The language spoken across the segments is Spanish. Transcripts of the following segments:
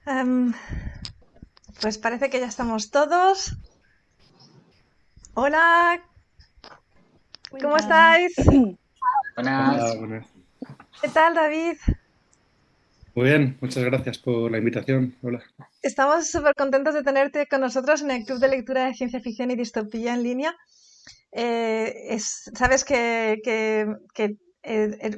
Em, pues parece que ya estamos todos. Hola, ¿cómo Buenas. estáis? Hola, Buenas. buenas. ¿Qué tal, David? Muy bien, muchas gracias por la invitación. Hola. Estamos súper contentos de tenerte con nosotros en el Club de Lectura de Ciencia Ficción y Distopía en línea. Sabes que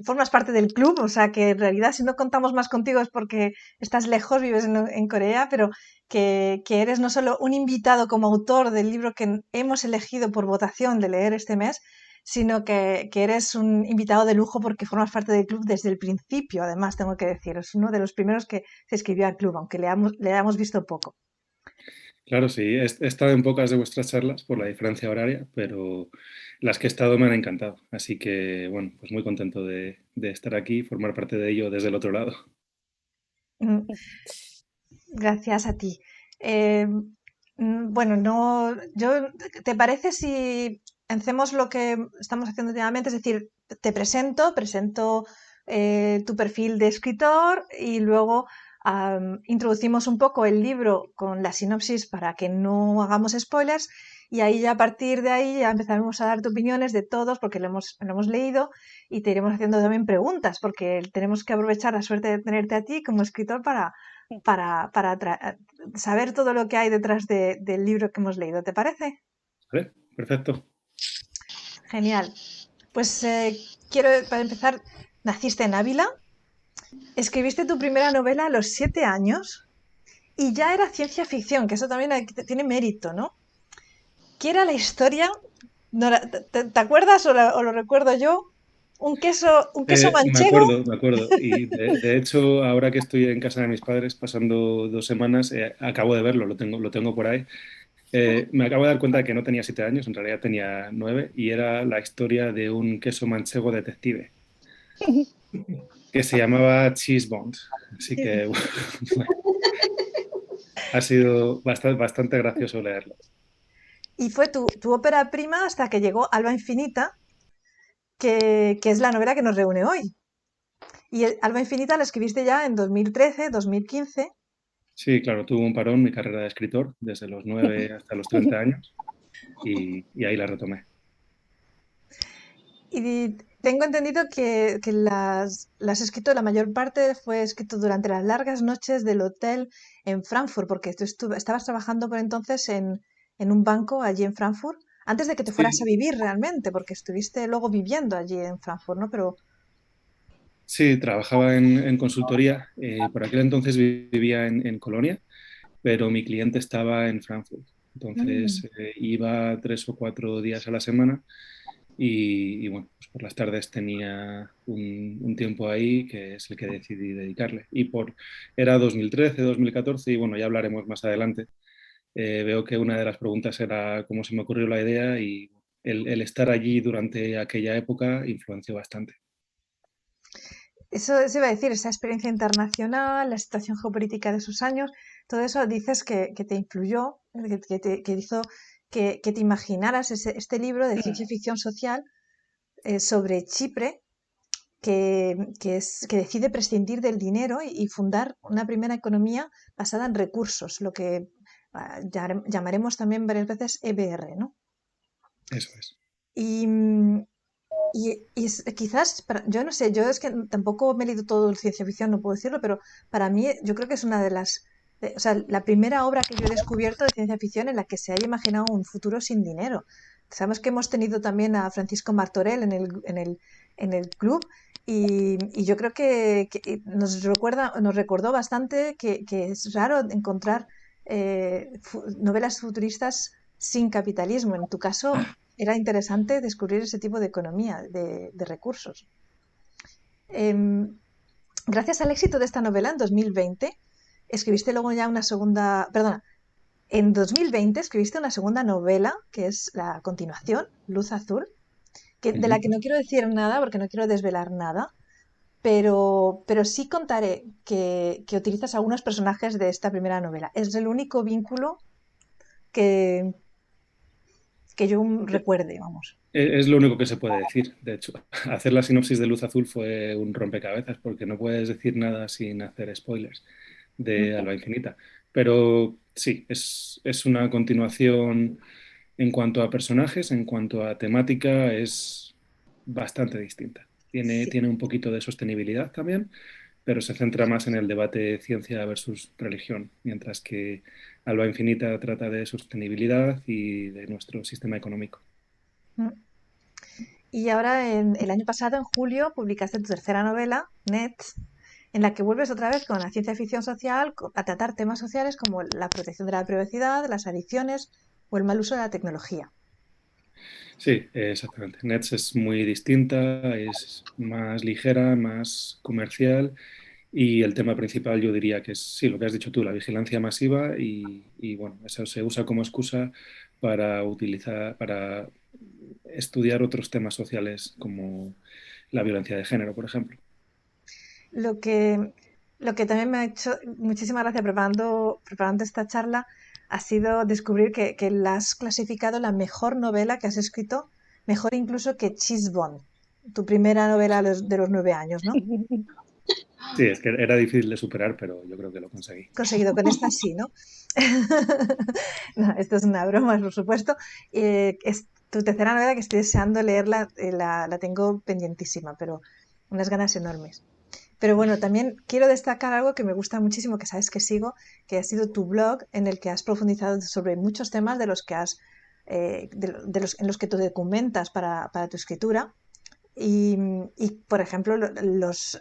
formas parte del club, o sea que en realidad si no contamos más contigo es porque estás lejos, vives en Corea, pero que eres no solo un invitado como autor del libro que hemos elegido por votación de leer este mes, sino que eres un invitado de lujo porque formas parte del club desde el principio, además tengo que decir, es uno de los primeros que se escribió al club, aunque le hayamos visto poco. Claro, sí, he estado en pocas de vuestras charlas por la diferencia horaria, pero las que he estado me han encantado. Así que, bueno, pues muy contento de estar aquí y formar parte de ello desde el otro lado. Mm, Gracias a ti. Eh, bueno, no, ¿te parece si hacemos lo que estamos haciendo últimamente? Es decir, te presento tu perfil de escritor y luego introducimos un poco el libro con la sinopsis para que no hagamos spoilers y ahí ya a partir de ahí ya empezaremos a darte opiniones de todos porque lo hemos leído y te iremos haciendo también preguntas porque tenemos que aprovechar la suerte de tenerte a ti como escritor para saber todo lo que hay detrás del libro que hemos leído. ¿Te parece? ¿Vale? Perfecto. Genial. Pues para empezar, naciste en Ávila, escribiste tu primera novela a los 7 años y ya era ciencia ficción, que eso también tiene mérito, ¿no? ¿Qué era la historia? ¿Te acuerdas o lo recuerdo yo? Un queso Me manchego. acuerdo, me acuerdo. Y de hecho, ahora que estoy en casa de mis padres, pasando 2 semanas, acabo de verlo, lo tengo por ahí. Me acabo de dar cuenta de que no tenía 7 años, en realidad tenía 9, y era la historia de un queso manchego detective que se llamaba Cheese Bond. Así que bueno, ha sido bastante gracioso leerlo. Y fue tu ópera prima hasta que llegó Alba Infinita, que es la novela que nos reúne hoy. Y Alba Infinita la escribiste ya en 2013, 2015. Sí, claro, tuve un parón mi carrera de escritor desde los 9 hasta los 30 años y ahí la retomé. Y tengo entendido que las has escrito, la mayor parte fue escrito durante las largas noches del hotel en Frankfurt, porque estabas trabajando por entonces en un banco allí en Frankfurt, antes de que te fueras a Sí, vivir realmente, porque estuviste luego viviendo allí en Frankfurt, ¿no? Pero sí, trabajaba en consultoría. Por aquel entonces vivía en Colonia, pero mi cliente estaba en Frankfurt. mm, Entonces iba 3 o 4 días a la semana y, bueno, pues por las tardes tenía un tiempo ahí que es el que decidí dedicarle. Era 2013, 2014 y bueno, ya hablaremos más adelante. Veo que una de las preguntas era cómo se me ocurrió la idea y el estar allí durante aquella época influenció bastante. eso iba a decir, esa experiencia internacional, la situación geopolítica de esos años, todo eso dices que te influyó, que hizo que te imaginaras este libro de ciencia ficción social sobre Chipre, que decide prescindir del dinero y fundar una primera economía basada en recursos, lo que llamaremos también varias veces EBR, ¿no? Eso es. Y, quizás, yo no sé, yo es que tampoco me he leído todo el ciencia ficción, no puedo decirlo, pero para mí yo creo que es una de o sea, la primera obra que yo he descubierto de ciencia ficción en la que se haya imaginado un futuro sin dinero. Sabemos que hemos tenido también a Francisco Martorell en el club y yo creo que nos recordó bastante que es raro encontrar novelas futuristas sin capitalismo. En tu caso, era interesante descubrir ese tipo de economía, de recursos. Em, Gracias al éxito de esta novela en 2020, escribiste luego ya una segunda, perdona, en 2020 escribiste una segunda novela, que es la continuación, Luz Azul, de la Ujú. que no quiero decir nada porque no quiero desvelar nada, pero sí contaré que utilizas algunos personajes de esta primera novela. Es el único vínculo que, que yo recuerde, vamos. Es lo único que se puede decir. De hecho, hacer la sinopsis de Luz Azul fue un rompecabezas porque no puedes decir nada sin hacer spoilers de Alba Infinita. Pero sí, es una continuación en cuanto a personajes, en cuanto a temática, es bastante distinta. Sí. Tiene un poquito de sostenibilidad también, pero se centra más en el debate ciencia versus religión, mientras que Alba Infinita trata de sostenibilidad y de nuestro sistema económico. Mm. Y ahora, el año pasado, en julio, publicaste tu tercera novela, Nets, en la que vuelves otra vez con la ciencia ficción social a tratar temas sociales como la protección de la privacidad, las adicciones o el mal uso de la tecnología. Sí, exactamente. Nets es muy distinta, es más ligera, más comercial y el tema principal yo diría que es, sí, lo que has dicho tú, la vigilancia masiva y, bueno, eso se usa como excusa para estudiar otros temas sociales como la violencia de género, por ejemplo. Lo que, lo que también me ha hecho muchísima gracia preparando esta charla ha sido descubrir que la has clasificado la mejor novela que has escrito, mejor incluso que Chisbon, tu primera novela de los 9 años, ¿no? Sí, es que era difícil de superar, pero yo creo que lo conseguí. Conseguido con esta sí, ¿no? No, esto es una broma, por supuesto. Es tu tercera novela que estoy deseando leerla, la tengo pendientísima, pero unas ganas enormes. Pero bueno, también quiero destacar algo que me gusta muchísimo, que sabes que sigo, que ha sido tu blog en el que has profundizado sobre muchos temas de los que en los que te documentas para tu escritura. Y, por ejemplo, los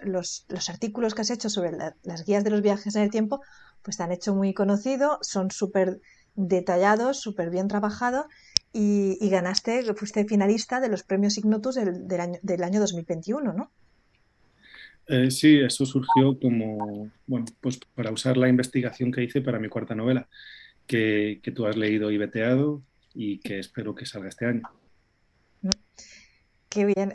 artículos que has hecho sobre las guías de los viajes en el tiempo, pues te han hecho muy conocido, son súper detallados, súper bien trabajados y ganaste, fuiste finalista de los premios Ignotus del año 2021, ¿no? Sí, eso surgió como, bueno, pues para usar la investigación que hice para mi cuarta novela, que tú has leído y veteado y que espero que salga este año. Qué bien.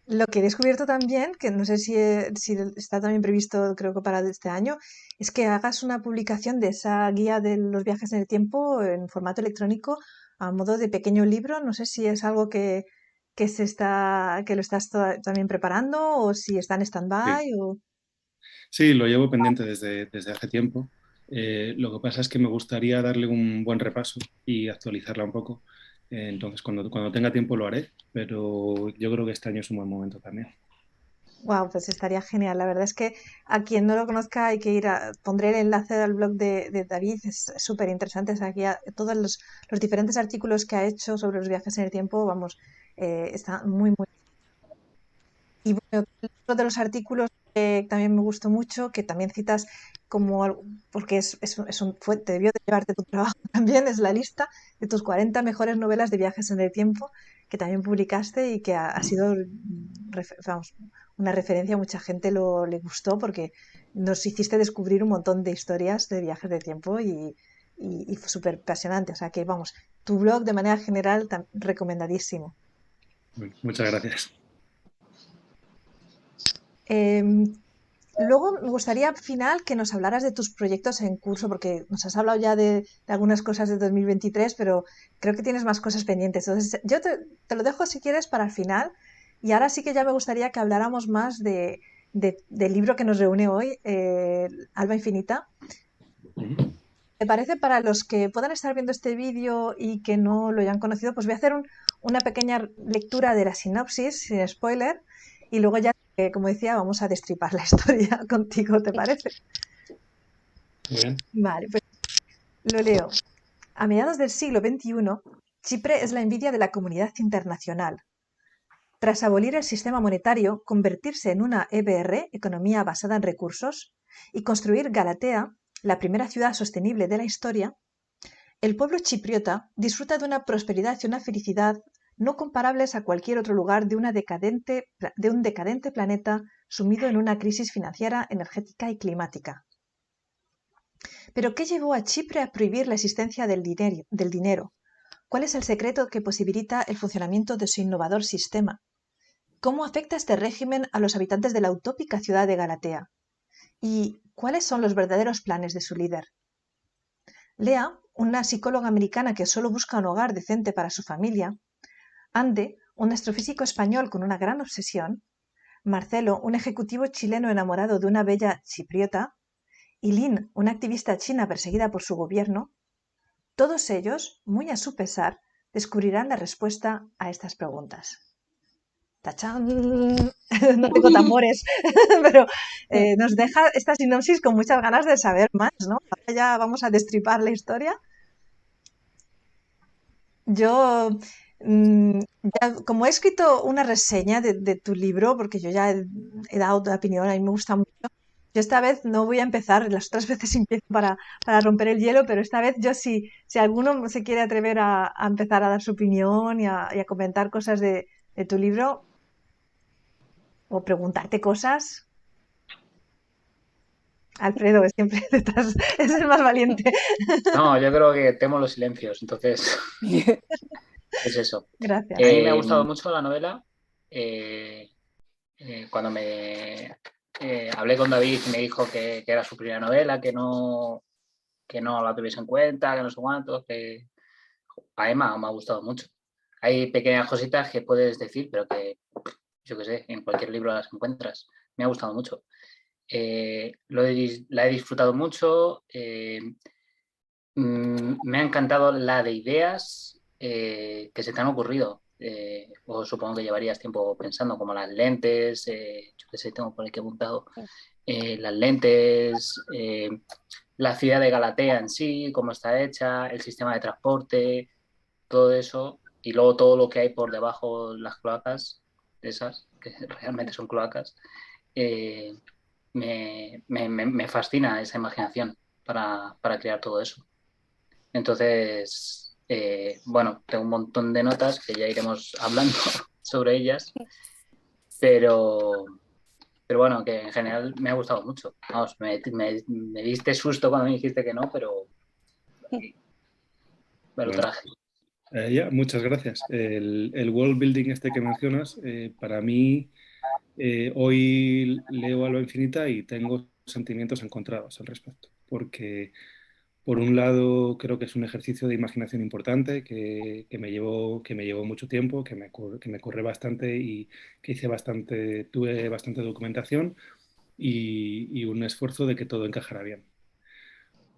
Lo que he descubierto también, que no sé si está también previsto, creo que para este año, es que hagas una publicación de esa guía de los viajes en el tiempo en formato electrónico a modo de pequeño libro. No sé si es algo que lo estás también preparando o si está en Sí, stand-by o... sí, lo llevo pendiente desde hace tiempo. Lo que pasa es que me gustaría darle un buen repaso y actualizarla un poco. Entonces, cuando tenga tiempo lo haré, pero yo creo que este año es un buen momento también. Wow, pues estaría genial. La verdad es que a quien no lo conozca hay que pondré el enlace al blog de David, es súper interesante. Es aquí todos los diferentes artículos que ha hecho sobre los viajes en el tiempo, vamos, está muy, muy... Y bueno, otro de los artículos que también me gustó mucho, que también citas porque te debió de llevarte tu trabajo también, es la lista de tus 40 mejores novelas de viajes en el tiempo, que también publicaste y que ha sido, vamos, una referencia, a mucha gente le gustó porque nos hiciste descubrir un montón de historias de viajes de tiempo y fue súper apasionante. O sea que, vamos, tu blog de manera general, recomendadísimo. Bueno, muchas gracias. Em, Luego me gustaría al final que nos hablaras de tus proyectos en curso, porque nos has hablado ya de algunas cosas de 2023, pero creo que tienes más cosas pendientes. Entonces, yo te lo dejo si quieres para el final. Y ahora sí que ya me gustaría que habláramos más del libro que nos reúne hoy, Alba Infinita. Ujú. ¿Te parece para los que puedan estar viendo este vídeo y que no lo hayan conocido? Pues voy a hacer una pequeña lectura de la sinopsis, sin spoiler, y luego ya, como decía, vamos a destripar la historia contigo, ¿te parece? Muy bien. Vale, pues lo leo. A mediados del siglo XXI, Chipre es la envidia de la comunidad internacional. Tras abolir el sistema monetario, convertirse en una EBR, economía basada en recursos, y construir Galatea, la primera ciudad sostenible de la historia, el pueblo chipriota disfruta de una prosperidad y una felicidad no comparables a cualquier otro lugar de un decadente planeta sumido en una crisis financiera, energética y climática. Pero ¿qué llevó a Chipre a prohibir la existencia del dinero? ¿Cuál es el secreto que posibilita el funcionamiento de su innovador sistema? ¿Cómo afecta este régimen a los habitantes de la utópica ciudad de Galatea? ¿Y cuáles son los verdaderos planes de su líder? Lea, una psicóloga americana que solo busca un hogar decente para su familia, Ande, un astrofísico español con una gran obsesión, Marcelo, un ejecutivo chileno enamorado de una bella chipriota, y Lin, una activista china perseguida por su gobierno, todos ellos, muy a su pesar, descubrirán la respuesta a estas preguntas. ¡Tachán! No tengo tambores, pero nos deja esta sinopsis con muchas ganas de saber más, ¿no? Ahora ya vamos a destripar la historia. Yo, como he escrito una reseña de tu libro, porque yo ya he dado otra opinión, a mí me gusta mucho, yo esta vez no voy a empezar, las otras veces empiezo para romper el hielo, pero esta vez yo sí, si alguno se quiere atrever a empezar a dar su opinión y a comentar cosas de tu libro o preguntarte cosas, Alfredo, es siempre detrás, es el más valiente. No, yo creo que temo los silencios, entonces es eso. Gracias. A mí me ha gustado mucho la novela. Cuando me hablé con David y me dijo que era su primera novela, que no la tuviese en cuenta, que no sé cuánto, que a Emma me ha gustado mucho. Hay pequeñas cositas que puedes decir, pero que, yo qué sé, en cualquier libro las encuentras. Me ha gustado mucho. La he disfrutado mucho. Me ha encantado la de ideas que se te han ocurrido. O supongo que llevarías tiempo pensando, como las lentes, yo qué sé, tengo por aquí apuntado, las lentes, la ciudad de Galatea en sí, cómo está hecha, el sistema de transporte, todo eso, y luego todo lo que hay por debajo, las cloacas, esas, que realmente son cloacas, eh, me fascina esa imaginación para crear todo eso. Entonces, bueno, tengo un montón de notas que ya iremos hablando sobre ellas, pero bueno, que en general me ha gustado mucho. Vamos, me diste susto cuando me dijiste que no, pero me lo traje. Ya, muchas gracias. El world building este que mencionas, para mí, hoy leo Alba Infinita y tengo sentimientos encontrados al respecto, porque por un lado creo que es un ejercicio de imaginación importante que me llevó mucho tiempo, que me corre bastante y que tuve bastante documentación y un esfuerzo de que todo encajara bien.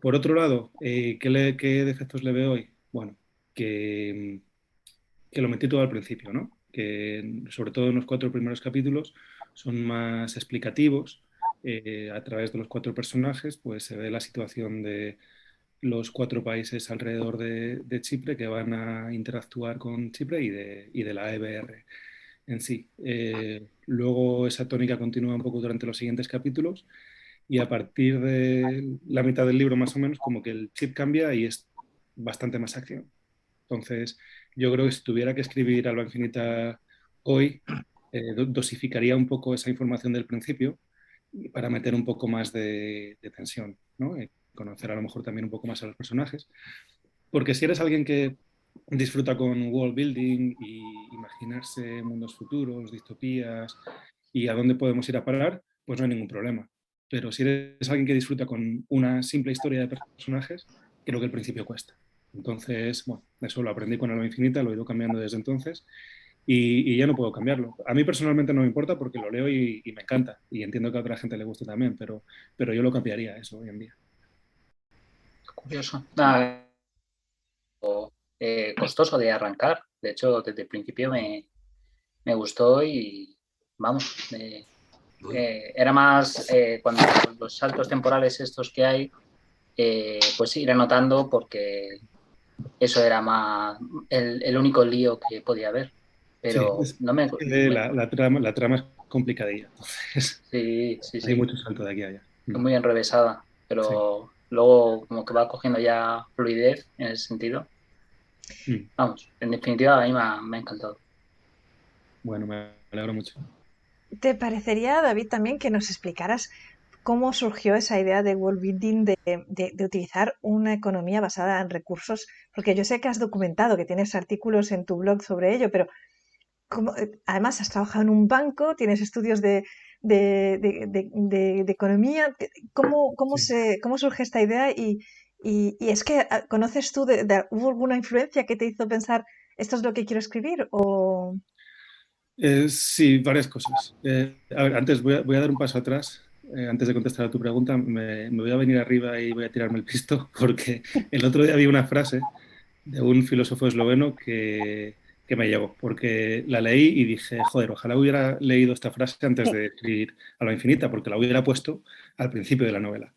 Por otro lado, ¿qué defectos le veo hoy? Bueno, que, que lo metí todo al principio, ¿no? Que sobre todo en los 4 primeros capítulos son más explicativos. A través de los 4 personajes, pues se ve la situación de los 4 países alrededor de Chipre que van a interactuar con Chipre y de la EBR en sí. Luego esa tónica continúa un poco durante los siguientes capítulos y a partir de la mitad del libro más o menos como que el chip cambia y es bastante más acción. Entonces yo creo que si tuviera que escribir Alba Infinita hoy, dosificaría un poco esa información del principio para meter un poco más de tensión, ¿no? Conocer a lo mejor también un poco más a los personajes. Porque si eres alguien que disfruta con world building y imaginarse mundos futuros, distopías y a dónde podemos ir a parar, pues no hay ningún problema. Pero si eres alguien que disfruta con una simple historia de personajes, creo que el principio cuesta. Entonces, bueno, eso lo aprendí con Alma Infinita, lo he ido cambiando desde entonces y ya no puedo cambiarlo. A mí personalmente no me importa porque lo leo y me encanta y entiendo que a otra gente le guste también, pero yo lo cambiaría eso hoy en día. Curioso. Costoso de arrancar. De hecho, desde el principio me gustó y vamos, era más cuando los saltos temporales estos que hay, pues ir anotando porque eso era más el único lío que podía haber. Sí, Pero no me... la trama es complicadilla, entonces Sí, hay mucho salto de aquí a allá. muy enrevesada, Sí. pero luego como que va cogiendo ya fluidez en ese sentido. Mm. Vamos, en definitiva a mí me ha encantado. Bueno, me alegro mucho. ¿Te parecería, David, también que nos explicaras cómo surgió esa idea de world building de utilizar una economía basada en recursos? Porque yo sé que has documentado, que tienes artículos en tu blog sobre ello, pero además has trabajado en un banco, tienes estudios de economía. Sí. ¿Cómo surge esta idea? Y es que, ¿conoces tú, hubo alguna influencia que te hizo pensar esto es lo que quiero escribir? O... Sí, varias cosas. A ver, antes voy a dar un paso atrás. Antes de contestar a tu pregunta, me voy a venir arriba y voy a tirarme el pisto, porque el otro día vi una frase de un filósofo esloveno que me llegó, porque la leí y dije, joder, ojalá hubiera leído esta frase antes de escribir Alba Infinita, porque la hubiera puesto al principio de la novela.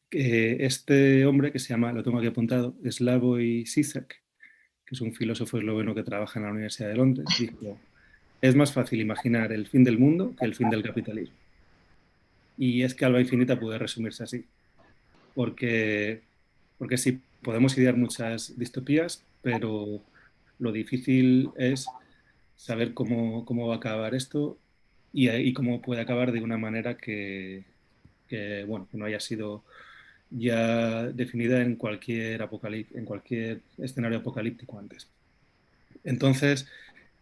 Este hombre que se llama, lo tengo aquí apuntado, Slavoj Žižek, que es un filósofo esloveno que trabaja en la Universidad de Londres, dijo: es más fácil imaginar el fin del mundo que el fin del capitalismo. Y es que Alba Infinita puede resumirse así, porque, porque sí, podemos idear muchas distopías, pero lo difícil es saber cómo va a acabar esto y cómo puede acabar de una manera bueno, que no haya sido ya definida en cualquier escenario apocalíptico antes. Entonces,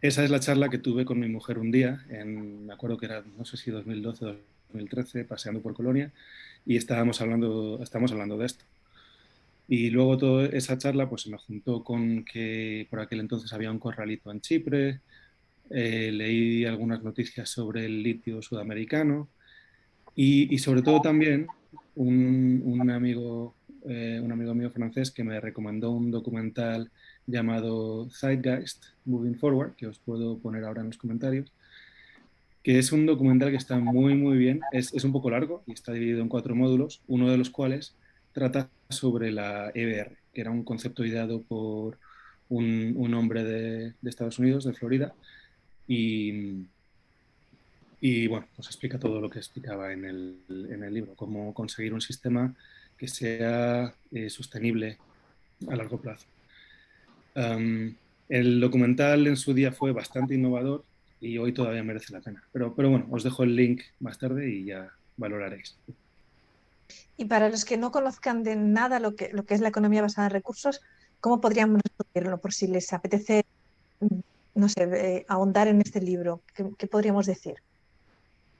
esa es la charla que tuve con mi mujer un día, me acuerdo que era, no sé si 2012 o 2013, paseando por Colonia, y estábamos hablando de esto. Y luego toda esa charla pues se me juntó con que por aquel entonces había un corralito en Chipre, leí algunas noticias sobre el litio sudamericano y sobre todo también un amigo mío francés que me recomendó un documental llamado Zeitgeist Moving Forward, que os puedo poner ahora en los comentarios, que es un documental que está muy, muy bien. Es un poco largo y está dividido en 4 módulos, uno de los cuales trata sobre la EBR, que era un concepto ideado por un hombre de Estados Unidos, de Florida, y, y bueno, pues explica todo lo que explicaba en el libro, cómo conseguir un sistema que sea sostenible a largo plazo. El documental en su día fue bastante innovador y hoy todavía merece la pena. Pero bueno, os dejo el link más tarde y ya valoraréis. Y para los que no conozcan de nada lo que es la economía basada en recursos, ¿cómo podríamos resumirlo por si les apetece, mm, no sé, ahondar en este libro? ¿Qué podríamos decir?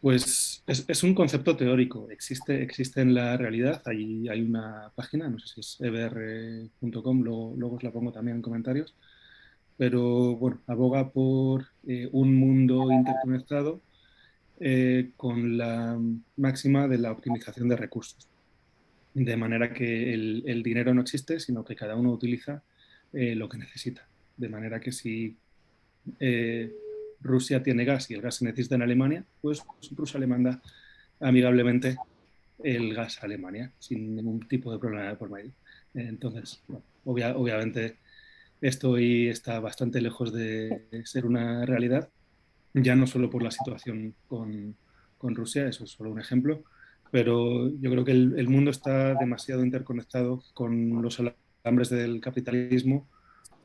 Pues es un concepto teórico, existe en la realidad. Hay una página, no sé si es ebr.com, luego os la pongo también en comentarios, pero bueno, aboga por un mundo interconectado con la máxima de la optimización de recursos, de manera que el dinero no existe, sino que cada uno utiliza lo que necesita. De manera que si eh, Rusia tiene gas y el gas se necesita en Alemania, pues Rusia le manda amigablemente el gas a Alemania sin ningún tipo de problema por medio. Entonces, bueno, obviamente esto hoy está bastante lejos de ser una realidad, ya no solo por la situación con Rusia, eso es solo un ejemplo, pero yo creo que el mundo está demasiado interconectado con los alambres del capitalismo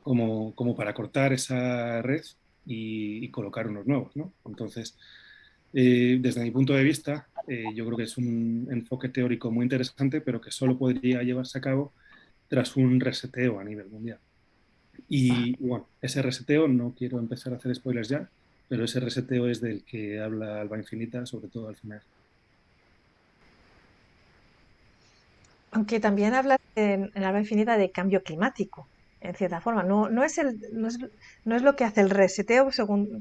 como para cortar esa red y colocar unos nuevos, ¿no? Entonces, desde mi punto de vista, yo creo que es un enfoque teórico muy interesante, pero que solo podría llevarse a cabo tras un reseteo a nivel mundial. Y bueno, ese reseteo, no quiero empezar a hacer spoilers ya, pero ese reseteo es del que habla Alba Infinita, sobre todo al final. Aunque también habla en Alba Infinita de cambio climático, en cierta forma. No es lo que hace el reseteo,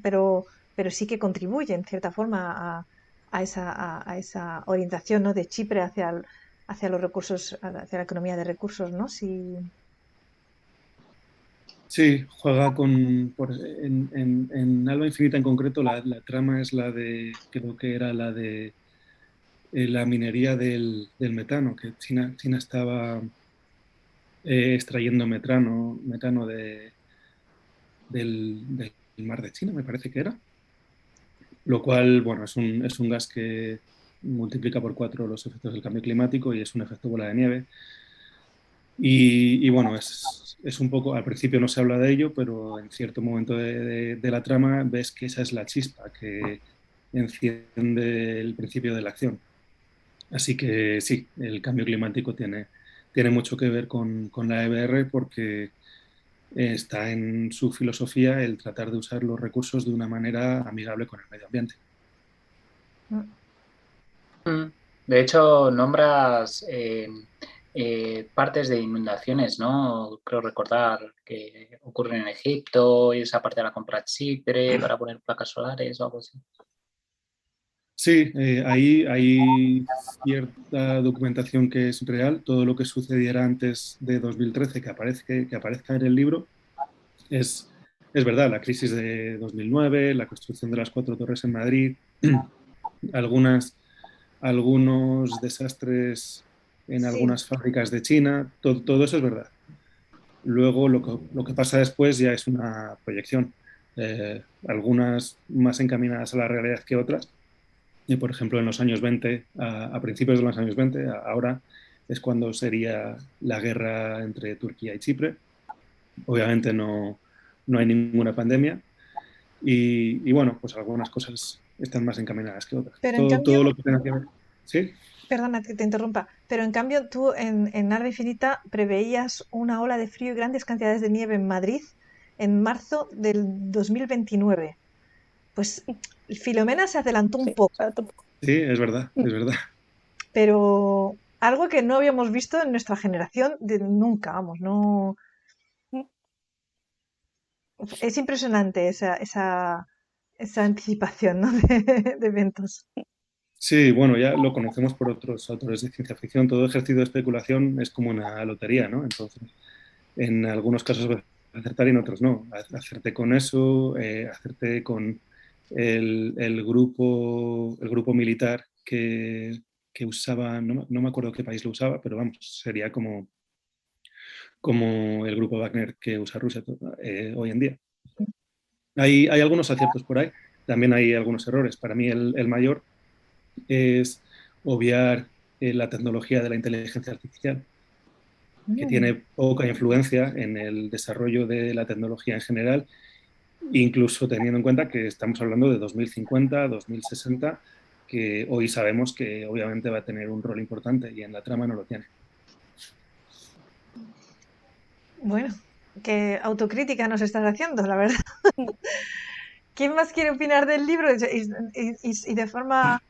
pero sí que contribuye en cierta forma a esa orientación, ¿no?, de Chipre hacia los recursos, hacia la economía de recursos, ¿no? Sí. Sí, juega en Alba Infinita en concreto, la trama es la de, creo que era la de la minería del metano, que China estaba extrayendo metano del mar de China, me parece que era, lo cual, bueno, es un gas que multiplica por 4 los efectos del cambio climático y es un efecto bola de nieve. Y bueno, es un poco, al principio no se habla de ello, pero en cierto momento de la trama ves que esa es la chispa que enciende el principio de la acción. Así que sí, el cambio climático tiene mucho que ver con la EBR porque está en su filosofía el tratar de usar los recursos de una manera amigable con el medio ambiente. Mm. Mm. De hecho, nombras partes de inundaciones, ¿no? Creo recordar que ocurren en Egipto y esa parte de la compra Chipre para poner placas solares o algo así. Sí, ahí hay cierta documentación que es real. Todo lo que sucediera antes de 2013 que aparezca en el libro es, es verdad. La crisis de 2009, la construcción de las cuatro torres en Madrid, algunas, algunos desastres en Sí, algunas fábricas de China, todo eso es verdad. Luego lo que pasa después ya es una proyección, algunas más encaminadas a la realidad que otras. Y por ejemplo, en los años 20, a principios de los años 20, ahora es cuando sería la guerra entre Turquía y Chipre. Obviamente no hay ninguna pandemia y bueno, pues algunas cosas están más encaminadas que otras. pero en Todo cambio, lo que tenga que ver. ¿Sí? perdona que te interrumpa, pero en cambio tú en Narva Infinita preveías una ola de frío y grandes cantidades de nieve en Madrid en marzo del 2029. Pues Filomena se adelantó un Sí, poco, falta un poco. Sí, es verdad, es verdad. pero algo que no habíamos visto en nuestra generación de nunca, vamos, no. Es impresionante esa anticipación, ¿no? de eventos. Sí, bueno, ya lo conocemos por otros autores de ciencia ficción. Todo ejercicio de especulación es como una lotería, ¿no? Entonces, en algunos casos vas a acertar y en otros no. Hacerte con eso, hacerte con el grupo militar que usaba, no me acuerdo qué país lo usaba, pero vamos, sería como el grupo Wagner que usa Rusia hoy en día. Hay algunos aciertos por ahí, también hay algunos errores. Para mí el mayor es obviar la tecnología de la inteligencia artificial, que Mm. tiene poca influencia en el desarrollo de la tecnología en general, incluso teniendo en cuenta que estamos hablando de 2050, 2060, que hoy sabemos que obviamente va a tener un rol importante y en la trama no lo tiene. Bueno, qué autocrítica nos estás haciendo, la verdad. ¿Quién más quiere opinar del libro? Y de forma.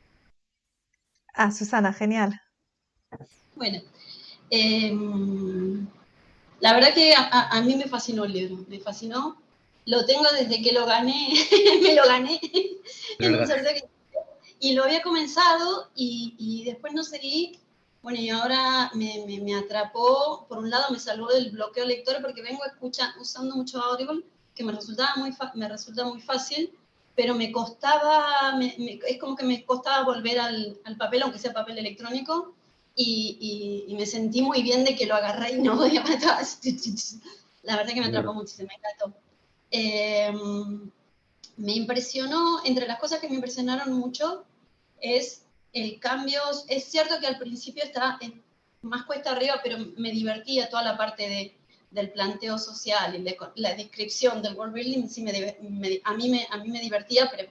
Ah, Susana, genial. Bueno, eh, la verdad que a mí me fascinó el libro, me fascinó. Lo tengo desde que lo gané, me lo gané De en un verdad. sorteo y lo había comenzado y después no seguí. Bueno, y ahora me atrapó. Por un lado me salvó del bloqueo lector porque vengo usando mucho Audible, que me resulta muy fácil, pero me costaba, es como que me costaba volver al papel, aunque sea papel electrónico, y me sentí muy bien de que lo agarré y no podía matar. La verdad que me De atrapó verdad. muchísimo, me encantó. Eh, Me impresionó, entre las cosas que me impresionaron mucho, es el cambio. Es cierto que al principio está más cuesta arriba, pero me divertía toda la parte del planteo social y la descripción del world building. Sí a mí me divertía, pero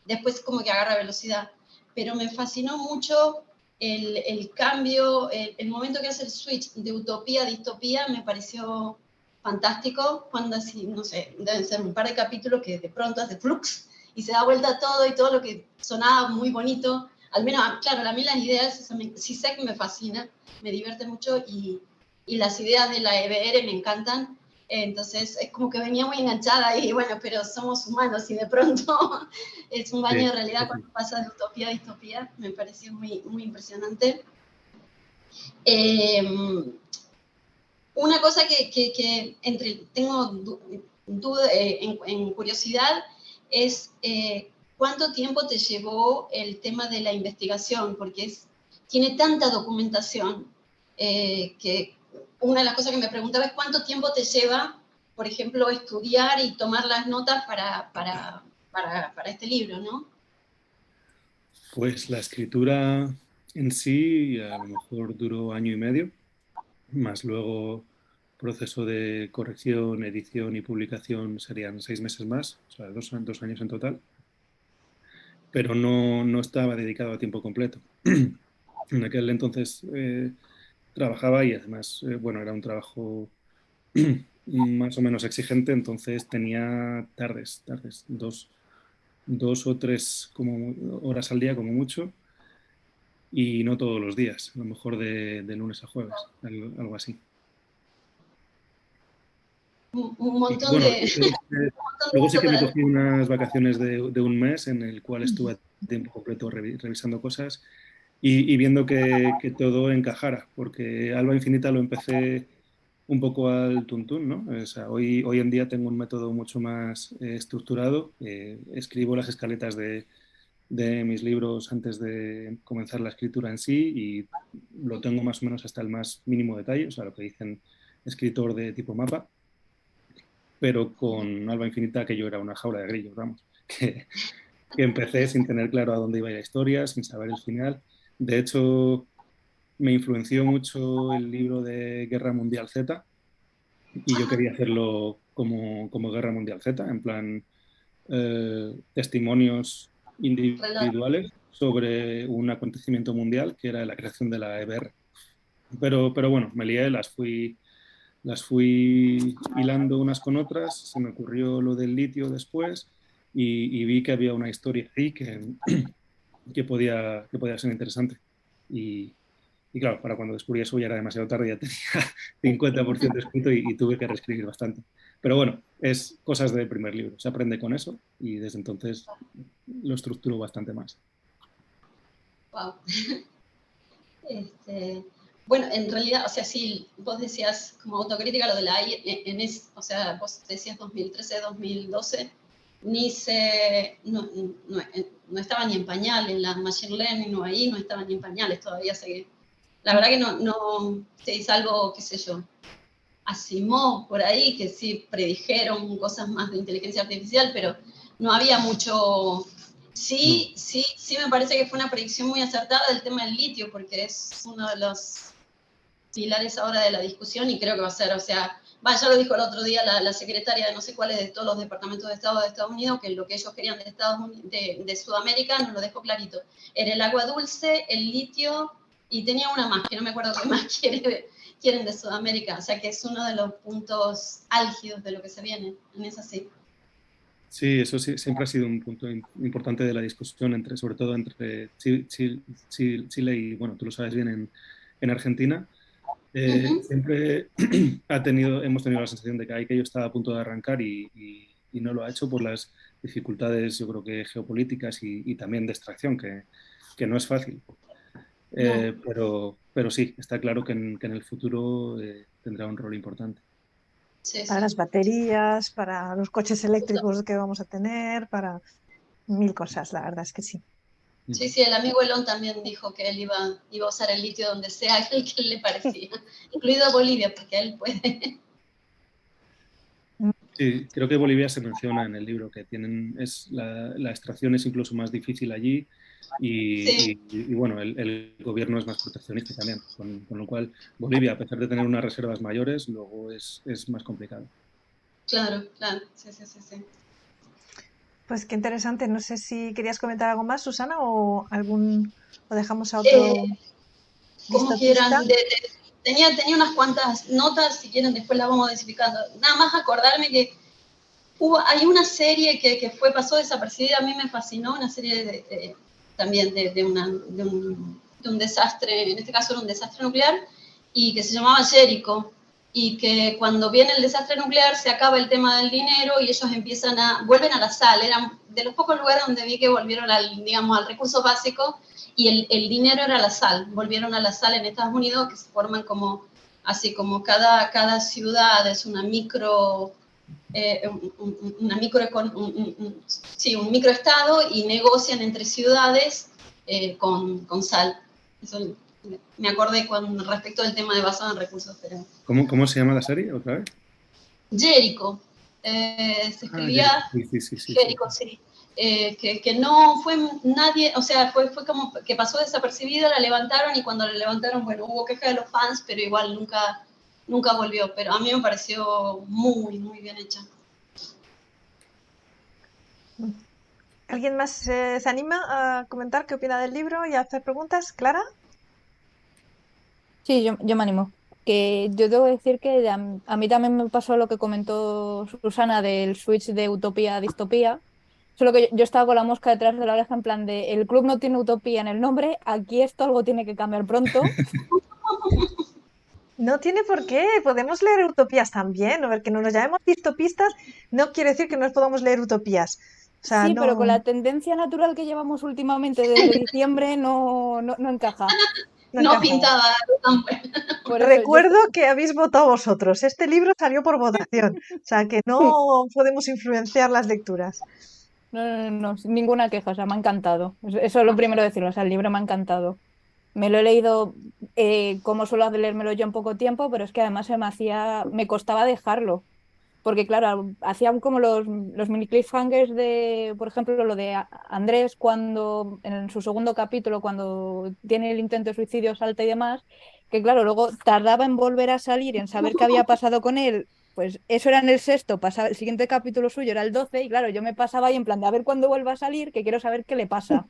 después como que agarra velocidad. Pero me fascinó mucho el cambio, el momento que hace el switch de utopía a distopía, me pareció fantástico. Cuando así, no sé, deben ser un par de capítulos que de pronto hace flux y se da vuelta todo y todo lo que sonaba muy bonito. Al menos, claro, a mí las ideas, sí sé que me fascina, me divierte mucho y las ideas de la EBR me encantan. Entonces es como que venía muy enganchada y bueno, pero somos humanos y de pronto es un baño Sí, de realidad sí, sí. cuando pasa de utopía a distopía. Me pareció muy, muy impresionante. Una cosa que tengo duda, en curiosidad es cuánto tiempo te llevó el tema de la investigación, porque tiene tanta documentación que una de las cosas que me preguntaba es cuánto tiempo te lleva, por ejemplo, estudiar y tomar las notas para este libro, ¿no? Pues la escritura en sí a lo mejor duró año y medio, más luego proceso de corrección, edición y publicación serían 6 meses más, o sea, 2 años en total, pero no estaba dedicado a tiempo completo. En aquel entonces trabajaba y además, bueno, era un trabajo más o menos exigente, entonces tenía tardes, 2 o 3 horas al día como mucho, y no todos los días, a lo mejor de lunes a jueves, algo así. Un Y montón bueno, de... luego sí que me cogí unas vacaciones de un mes en el cual estuve a tiempo completo revisando cosas y viendo que todo encajara, porque Alba Infinita lo empecé un poco al tuntún, ¿no? O sea, hoy en día tengo un método mucho más estructurado. Escribo las escaletas de mis libros antes de comenzar la escritura en sí y lo tengo más o menos hasta el más mínimo detalle, o sea, lo que dicen escritor de tipo mapa, pero con Alba Infinita que yo era una jaula de grillos, vamos, que empecé sin tener claro a dónde iba la historia, sin saber el final. De hecho, me influenció mucho el libro de Guerra Mundial Z y yo quería hacerlo como Guerra Mundial Z, en plan testimonios individuales sobre un acontecimiento mundial que era la creación de la EBR. Pero bueno, me lié, las fui hilando unas con otras, se me ocurrió lo del litio después y vi que había una historia ahí que podía ser interesante. Y claro, para cuando descubrí eso ya era demasiado tarde, ya tenía 50% escrito y tuve que reescribir bastante. Pero bueno, es cosas del primer libro, se aprende con eso y desde entonces lo estructuro bastante más. Wow. Bueno, en realidad, o sea, sí, vos decías como autocrítica lo de la AI, o sea, vos decías 2013, 2012, no estaba ni en pañal en la Machine Learning, no ahí, no estaba ni en pañales, todavía seguía. La verdad que no, sí, salvo, qué sé yo, Asimov por ahí, que sí predijeron cosas más de inteligencia artificial, pero no había mucho... Sí me parece que fue una predicción muy acertada del tema del litio, porque es uno de los pilares ahora de la discusión y creo que va a ser, o sea, ya lo dijo el otro día la secretaria de no sé cuáles de todos los departamentos de Estado de Estados Unidos, que lo que ellos querían de Sudamérica nos lo dejó clarito. Era el agua dulce, el litio y tenía una más, que no me acuerdo qué más quieren de Sudamérica, o sea que es uno de los puntos álgidos de lo que se viene, en esa sí. Sí, eso sí, siempre ha sido un punto importante de la discusión, sobre todo entre Chile y, bueno, tú lo sabes bien, en Argentina. Siempre hemos tenido la sensación de que aquello estaba a punto de arrancar y no lo ha hecho por las dificultades, yo creo que geopolíticas y también de extracción, que no es fácil. Pero sí, está claro que en el futuro tendrá un rol importante. Para las baterías, para los coches eléctricos que vamos a tener, para 1000 cosas, la verdad es que sí. Sí, el amigo Elon también dijo que él iba a usar el litio donde sea que le parecía, incluido Bolivia, porque él puede. Sí, creo que Bolivia se menciona en el libro, que la extracción es incluso más difícil allí y bueno, el gobierno es más proteccionista también, con lo cual Bolivia, a pesar de tener unas reservas mayores, luego es más complicado. Claro, sí. Pues qué interesante. No sé si querías comentar algo más, Susana, o dejamos a otro como quieran. listopista. Tenía unas cuantas notas, si quieren después las vamos desificando. Nada más acordarme que hay una serie que pasó desapercibida, a mí me fascinó, una serie también de un desastre, en este caso era un desastre nuclear, y que se llamaba Jericho, y que cuando viene el desastre nuclear se acaba el tema del dinero y ellos vuelven a la sal, eran de los pocos lugares donde vi que volvieron al recurso básico, y el dinero era la sal, volvieron a la sal en Estados Unidos, que se forman así como cada ciudad es una un microestado y negocian entre ciudades con sal. Eso me acordé respecto del tema de basado en recursos. Pero... ¿Cómo se llama la serie otra vez? Jericho. Se escribía Jericho, sí. Que no fue nadie, o sea, fue como que pasó desapercibida, la levantaron y cuando la levantaron, bueno, hubo queja de los fans, pero igual nunca nunca volvió, pero a mí me pareció muy, muy bien hecha. ¿Alguien más se anima a comentar qué opina del libro y a hacer preguntas? ¿Clara? Sí, yo me animo. Que yo debo decir que a mí también me pasó lo que comentó Susana del switch de utopía a distopía. Solo que yo estaba con la mosca detrás de la oreja en plan de el club no tiene utopía en el nombre, aquí esto algo tiene que cambiar pronto. No tiene por qué, podemos leer utopías también, o ver que no nos llamemos distopistas no quiere decir que no podamos leer utopías. O sea, Sí, pero con no, la tendencia natural que llevamos últimamente desde diciembre no encaja. no No encaja. pintaba tan bueno. Por eso Recuerdo que habéis votado vosotros. Este libro salió por votación, o sea que no podemos influenciar las lecturas. no, sin ninguna queja, o sea, me ha encantado. Eso es lo primero de decirlo, o sea, el libro me ha encantado. Me lo he leído como suelo leérmelo yo en poco tiempo, pero es que además me costaba dejarlo. Porque claro, hacían como los mini cliffhangers de, por ejemplo, lo de Andrés cuando, en su segundo capítulo, cuando tiene el intento de suicidio, salta y demás, que claro, luego tardaba en volver a salir, en saber qué había pasado con él, pues eso era en el sexto, pasaba, el siguiente capítulo suyo era el 12 y claro, yo me pasaba ahí en plan de a ver cuándo vuelva a salir, que quiero saber qué le pasa.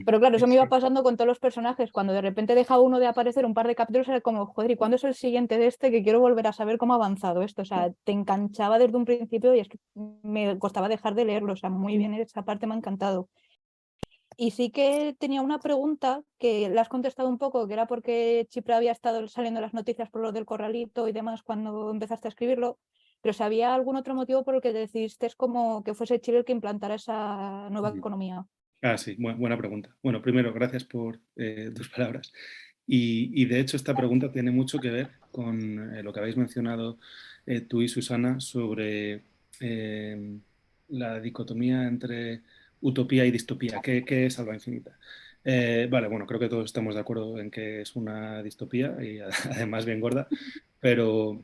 Pero claro, eso me iba pasando con todos los personajes. Cuando de repente dejaba uno de aparecer un par de capítulos, era como, joder, ¿y cuándo es el siguiente de este? Que quiero volver a saber cómo ha avanzado esto. O sea, te enganchaba desde un principio y es que me costaba dejar de leerlo. O sea, muy bien, esa parte me ha encantado. Y sí que tenía una pregunta que la has contestado un poco, que era porque Chipre había estado saliendo en las noticias por lo del corralito y demás cuando empezaste a escribirlo. Pero si había algún otro motivo por el que decidiste como que fuese Chile el que implantara esa nueva economía. Ah, sí, buena pregunta. Bueno, primero, gracias por tus palabras. Y de hecho esta pregunta tiene mucho que ver con lo que habéis mencionado tú y Susana sobre la dicotomía entre utopía y distopía. ¿Qué es Alba Infinita? Vale, bueno, creo que todos estamos de acuerdo en que es una distopía y además bien gorda, pero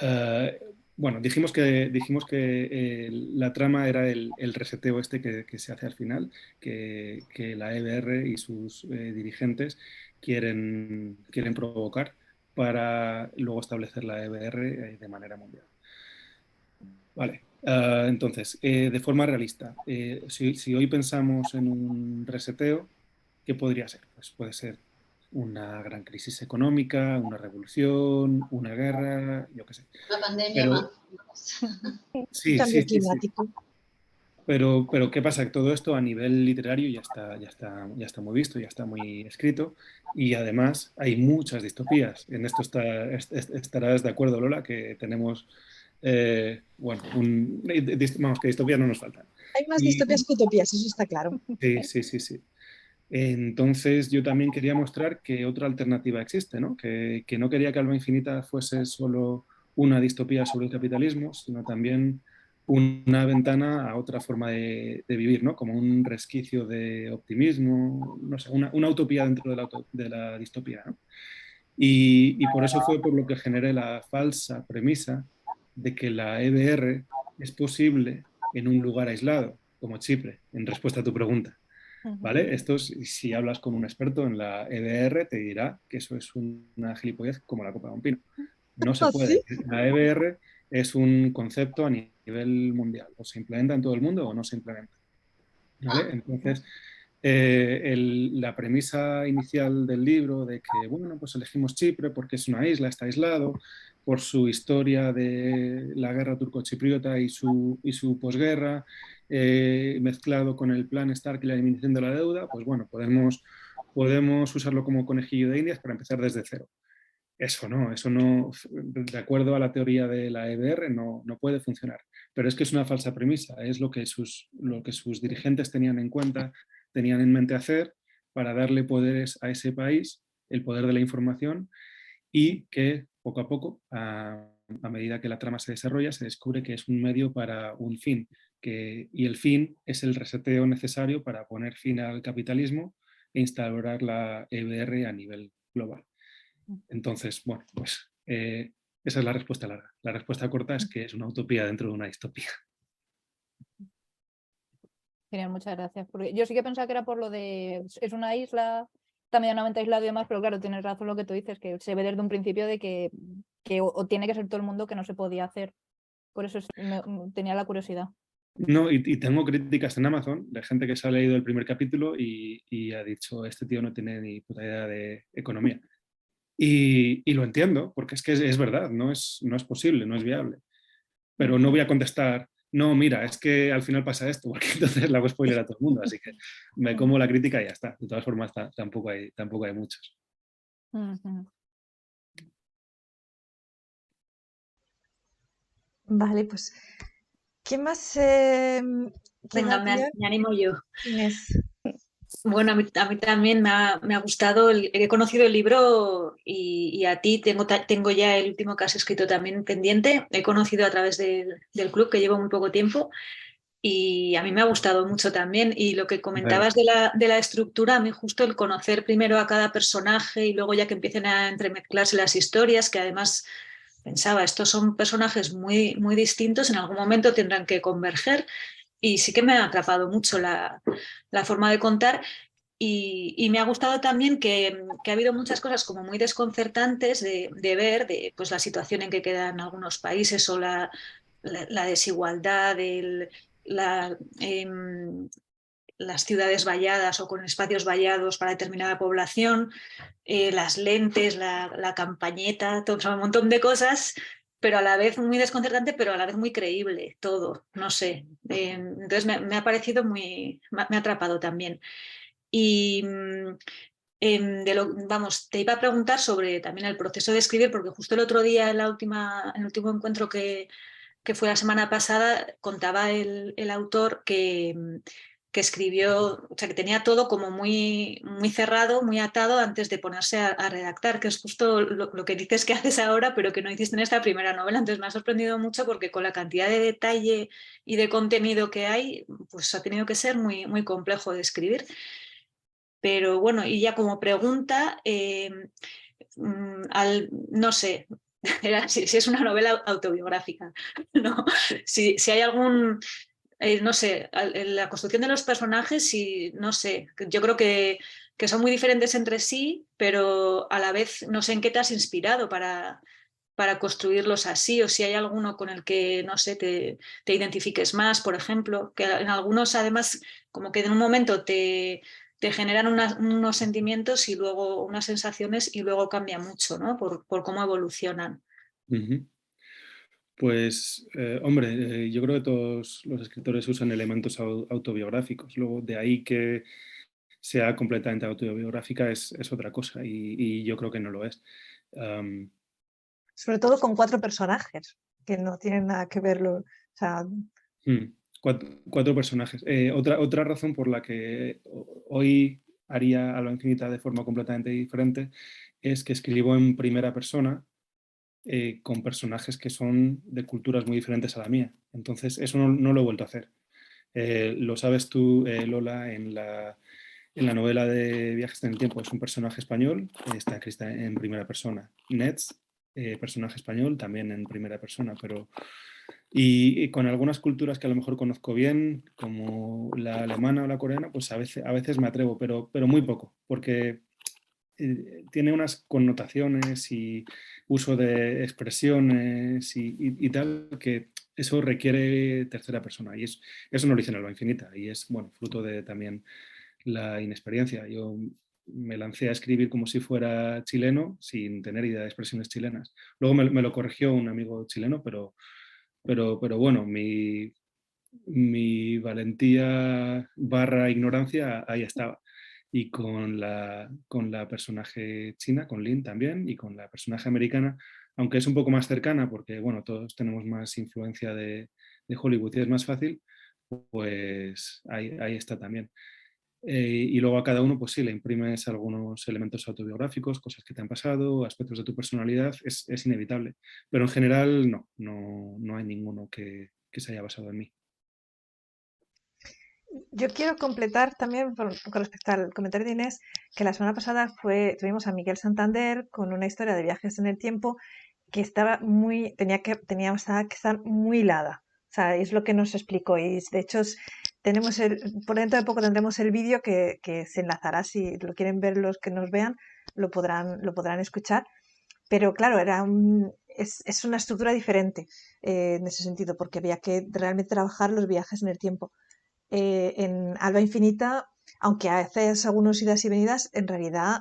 eh, bueno, dijimos que la trama era el reseteo este que se hace al final, que la EBR y sus dirigentes quieren provocar para luego establecer la EBR de manera mundial. Vale, entonces, de forma realista, si hoy pensamos en un reseteo, ¿qué podría ser? Pues puede ser una gran crisis económica, una revolución, una guerra, yo qué sé. Una pandemia más. Pero Un sí, sí, cambio sí, sí. climático. Pero ¿qué pasa? Que todo esto a nivel literario ya está muy visto, ya está muy escrito y además hay muchas distopías. En esto estarás de acuerdo, Lola, que tenemos, bueno, vamos, que distopías no nos faltan. Hay más Y, distopías que utopías, eso está claro. sí, sí, sí, sí. Entonces yo también quería mostrar que otra alternativa existe, ¿no? Que no quería que Alba Infinita fuese solo una distopía sobre el capitalismo, sino también una ventana a otra forma de vivir, ¿no? Como un resquicio de optimismo, no sé, una utopía dentro de la distopía, ¿no? Y por eso fue por lo que generé la falsa premisa de que la EBR es posible en un lugar aislado, como Chipre, en respuesta a tu pregunta. ¿Vale? Esto si hablas con un experto en la EBR, te dirá que eso es una gilipollez como la copa de un pino. No se ¿Ah, sí? puede. La EBR es un concepto a nivel mundial. O se implementa en todo el mundo o no se implementa. ¿Vale? Entonces, la premisa inicial del libro de que, bueno, pues elegimos Chipre porque es una isla, está aislado, por su historia de la guerra turco-chipriota y su posguerra, mezclado con el plan Stark y la eliminación de la deuda, pues bueno, podemos usarlo como conejillo de indias para empezar desde cero. Eso no, de acuerdo a la teoría de la EBR, no puede funcionar. Pero es que es una falsa premisa, es lo que sus dirigentes tenían en cuenta, tenían en mente hacer para darle poderes a ese país, el poder de la información, y que poco a poco, a medida que la trama se desarrolla, se descubre que es un medio para un fin, y el fin es el reseteo necesario para poner fin al capitalismo e instaurar la EBR a nivel global. Entonces, bueno, pues esa es la respuesta larga. La respuesta corta es que es una utopía dentro de una distopía. Genial, muchas gracias. Porque yo sí que pensaba que era por lo de es una isla está medianamente aislado y demás, pero claro, tienes razón lo que tú dices, que se ve desde un principio de que o tiene que ser todo el mundo que no se podía hacer. Por eso tenía la curiosidad. No, y tengo críticas en Amazon de gente que se ha leído el primer capítulo y ha dicho, este tío no tiene ni puta idea de economía. Y lo entiendo, porque es que es verdad, no es posible, no es viable. Pero no voy a contestar, no, mira, es que al final pasa esto, porque entonces le hago spoiler a todo el mundo, así que me como la crítica y ya está. De todas formas, tampoco hay muchos. Vale, pues, ¿qué más Venga, quedaría? me animo yo. Inés. Bueno, a mí también me ha gustado, he conocido el libro y a ti tengo ya el último que has escrito también pendiente. He conocido a través del club, que llevo muy poco tiempo, y a mí me ha gustado mucho también. Y lo que comentabas de la estructura, a mí justo el conocer primero a cada personaje y luego ya que empiecen a entremezclarse las historias, que además pensaba, estos son personajes muy, muy distintos, en algún momento tendrán que converger. Y sí que me ha atrapado mucho la forma de contar. Y me ha gustado también que ha habido muchas cosas como muy desconcertantes de ver, de pues, la situación en que quedan algunos países o la desigualdad, la, em, las ciudades valladas o con espacios vallados para determinada población, las lentes, la campañeta, todo, o sea, un montón de cosas, pero a la vez muy desconcertante, pero a la vez muy creíble todo, no sé. Entonces me ha parecido me ha atrapado también. Y vamos, te iba a preguntar sobre también el proceso de escribir, porque justo el otro día, en el último encuentro que fue la semana pasada, contaba el autor que escribió, o sea, que tenía todo como muy, muy cerrado, muy atado antes de ponerse a redactar, que es justo lo que dices que haces ahora, pero que no hiciste en esta primera novela. Entonces me ha sorprendido mucho porque con la cantidad de detalle y de contenido que hay, pues ha tenido que ser muy, muy complejo de escribir. Pero bueno, y ya como pregunta, no sé, si es una novela autobiográfica, ¿no? Si hay algún, no sé, en la construcción de los personajes, no sé, yo creo que son muy diferentes entre sí, pero a la vez no sé en qué te has inspirado para construirlos así, o si hay alguno con el que, no sé, te identifiques más, por ejemplo, que en algunos además como que en un momento te generan unos sentimientos y luego unas sensaciones y luego cambia mucho, ¿no? Por cómo evolucionan. Pues, hombre, yo creo que todos los escritores usan elementos autobiográficos. Luego, de ahí que sea completamente autobiográfica es otra cosa y yo creo que no lo es. Sobre todo con 4 personajes, que no tienen nada que verlo. O sea, cuatro personajes. Otra razón por la que hoy haría Alba Infinita de forma completamente diferente es que escribo en primera persona con personajes que son de culturas muy diferentes a la mía. Entonces, eso no lo he vuelto a hacer. Lo sabes tú, Lola, en la novela de Viajes en el Tiempo es un personaje español, está escrita en primera persona. Nets, personaje español, también en primera persona, pero... Y con algunas culturas que a lo mejor conozco bien, como la alemana o la coreana, pues a veces me atrevo, pero muy poco, porque tiene unas connotaciones y uso de expresiones y tal, que eso requiere tercera persona. Y eso no lo hice en Alba Infinita y es, bueno, fruto de también la inexperiencia. Yo me lancé a escribir como si fuera chileno, sin tener idea de expresiones chilenas. Luego me lo corrigió un amigo chileno, pero bueno, mi valentía / ignorancia ahí estaba. Y con la personaje china, con Lin también, y con la personaje americana, aunque es un poco más cercana, porque bueno, todos tenemos más influencia de Hollywood y es más fácil, pues ahí está también. Y luego a cada uno, pues sí, le imprimes algunos elementos autobiográficos, cosas que te han pasado, aspectos de tu personalidad, es inevitable. Pero en general no hay ninguno que se haya basado en mí. yo quiero completar también con respecto al comentario de Inés, que la semana pasada tuvimos a Miguel Santander con una historia de viajes en el tiempo que estaba estaba que estar muy hilada. O sea, es lo que nos explicó. Y de hecho por dentro de poco tendremos el vídeo que se enlazará, si lo quieren ver los que nos vean, lo podrán escuchar. Pero claro, es una estructura diferente en ese sentido, porque había que realmente trabajar los viajes en el tiempo. En Alba Infinita, aunque haces algunos idas y venidas, en realidad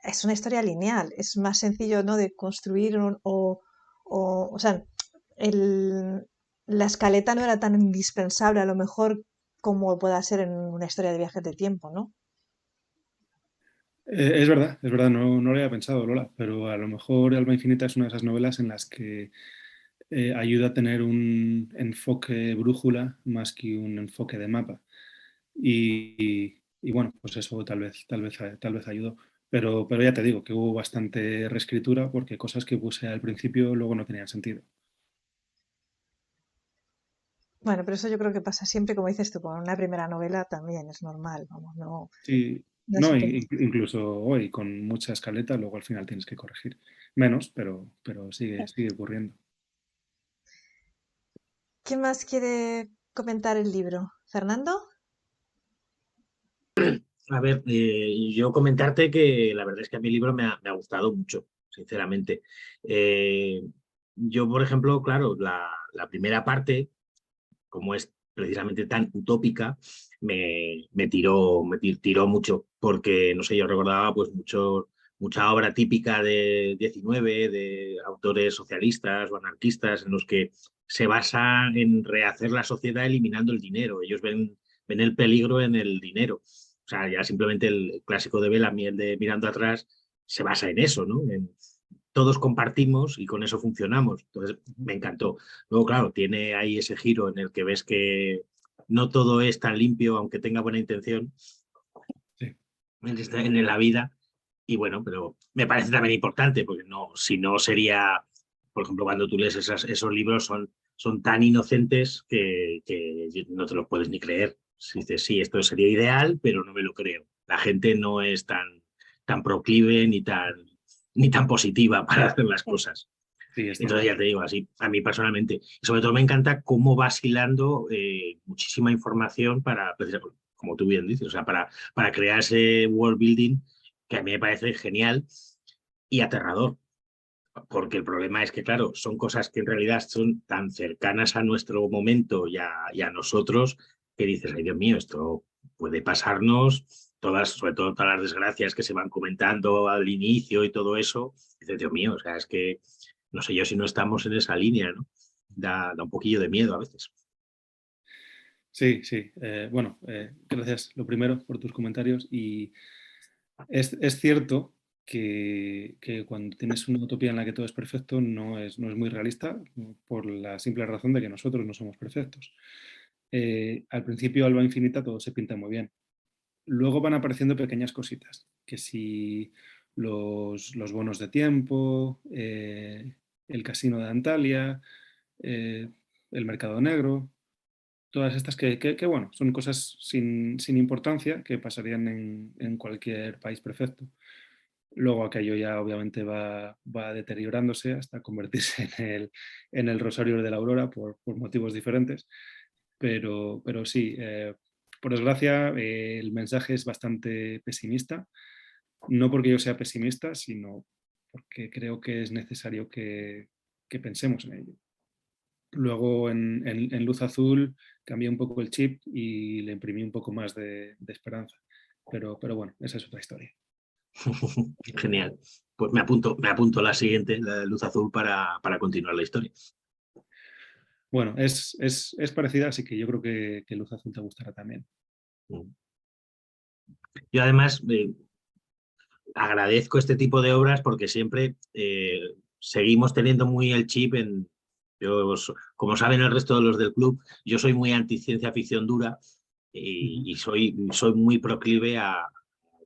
es una historia lineal. Es más sencillo, ¿no?, de construir o sea, la escaleta no era tan indispensable a lo mejor como pueda ser en una historia de viajes de tiempo, ¿no? Es verdad, no lo había pensado, Lola, pero a lo mejor Alba Infinita es una de esas novelas en las que ayuda a tener un enfoque brújula más que un enfoque de mapa. Y bueno, pues eso tal vez ayudó. Pero ya te digo que hubo bastante reescritura porque cosas que puse al principio luego no tenían sentido. Bueno, pero eso yo creo que pasa siempre, como dices tú, con una primera novela también es normal, vamos, no, Sí, no es no, un tema. incluso hoy con mucha escaleta, luego al final tienes que corregir. Menos, pero sigue ocurriendo. ¿Quién más quiere comentar el libro? ¿Fernando? A ver, yo comentarte que la verdad es que a mi libro me ha gustado mucho, sinceramente. Eh, yo, por ejemplo, claro, la primera parte, como es precisamente tan utópica, tiró mucho, porque, no sé, yo recordaba pues mucha obra típica de 19, de autores socialistas o anarquistas, en los que se basa en rehacer la sociedad eliminando el dinero. Ellos ven el peligro en el dinero. O sea, ya simplemente el clásico de Bellamy, el de Mirando atrás, se basa en eso, ¿no? Todos compartimos y con eso funcionamos. Entonces, me encantó. Luego, claro, tiene ahí ese giro en el que ves que no todo es tan limpio, aunque tenga buena intención Sí. en la vida. Y bueno, pero me parece también importante, porque no, si no sería, por ejemplo, cuando tú lees esos libros son tan inocentes que no te los puedes ni creer. Si dices, sí, esto sería ideal, pero no me lo creo. La gente no es tan proclive ni tan positiva para hacer las cosas. Sí, es Entonces cierto. ya te digo, así, a mí personalmente. Y sobre todo me encanta cómo vas hilando muchísima información precisamente, como tú bien dices, o sea, para crear ese world building que a mí me parece genial y aterrador. Porque el problema es que, claro, son cosas que en realidad son tan cercanas a nuestro momento y a nosotros que dices, ay Dios mío, esto puede pasarnos, sobre todo todas las desgracias que se van comentando al inicio y todo eso. Dices, Dios mío, o sea, es que no sé yo si no estamos en esa línea, ¿no? Da un poquillo de miedo a veces. Sí. Bueno, gracias lo primero por tus comentarios. Y es cierto que cuando tienes una utopía en la que todo es perfecto no es muy realista por la simple razón de que nosotros no somos perfectos. Al principio, Alba Infinita, todo se pinta muy bien. Luego van apareciendo pequeñas cositas, que si los bonos de tiempo, el casino de Antalya, el mercado negro, todas estas que, bueno, son cosas sin importancia que pasarían en cualquier país perfecto. Luego aquello ya obviamente va deteriorándose hasta convertirse en el Rosario de la Aurora por motivos diferentes. Pero sí, por desgracia, el mensaje es bastante pesimista. No porque yo sea pesimista, sino porque creo que es necesario que pensemos en ello. Luego en Luz Azul cambié un poco el chip y le imprimí un poco más de esperanza. Pero bueno, esa es otra historia. Genial. Pues me apunto la siguiente, la de Luz Azul, para continuar la historia. Bueno, es parecida, así que yo creo que Luz Azul te gustará también. Yo además agradezco este tipo de obras porque siempre seguimos teniendo muy el chip como saben el resto de los del club, yo soy muy anti ciencia ficción dura y soy muy proclive a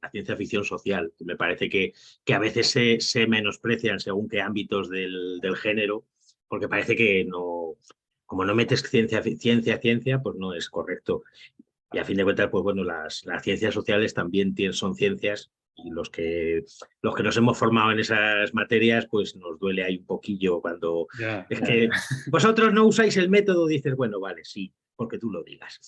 la ciencia ficción social. Me parece que a veces se menosprecian según qué ámbitos del género, porque parece que no, como no metes ciencia, pues no es correcto. Y a fin de cuentas, pues bueno, las ciencias sociales también son ciencias y los que nos hemos formado en esas materias, pues nos duele ahí un poquillo cuando Ya. que vosotros no usáis el método, dices, bueno, vale, sí, porque tú lo digas.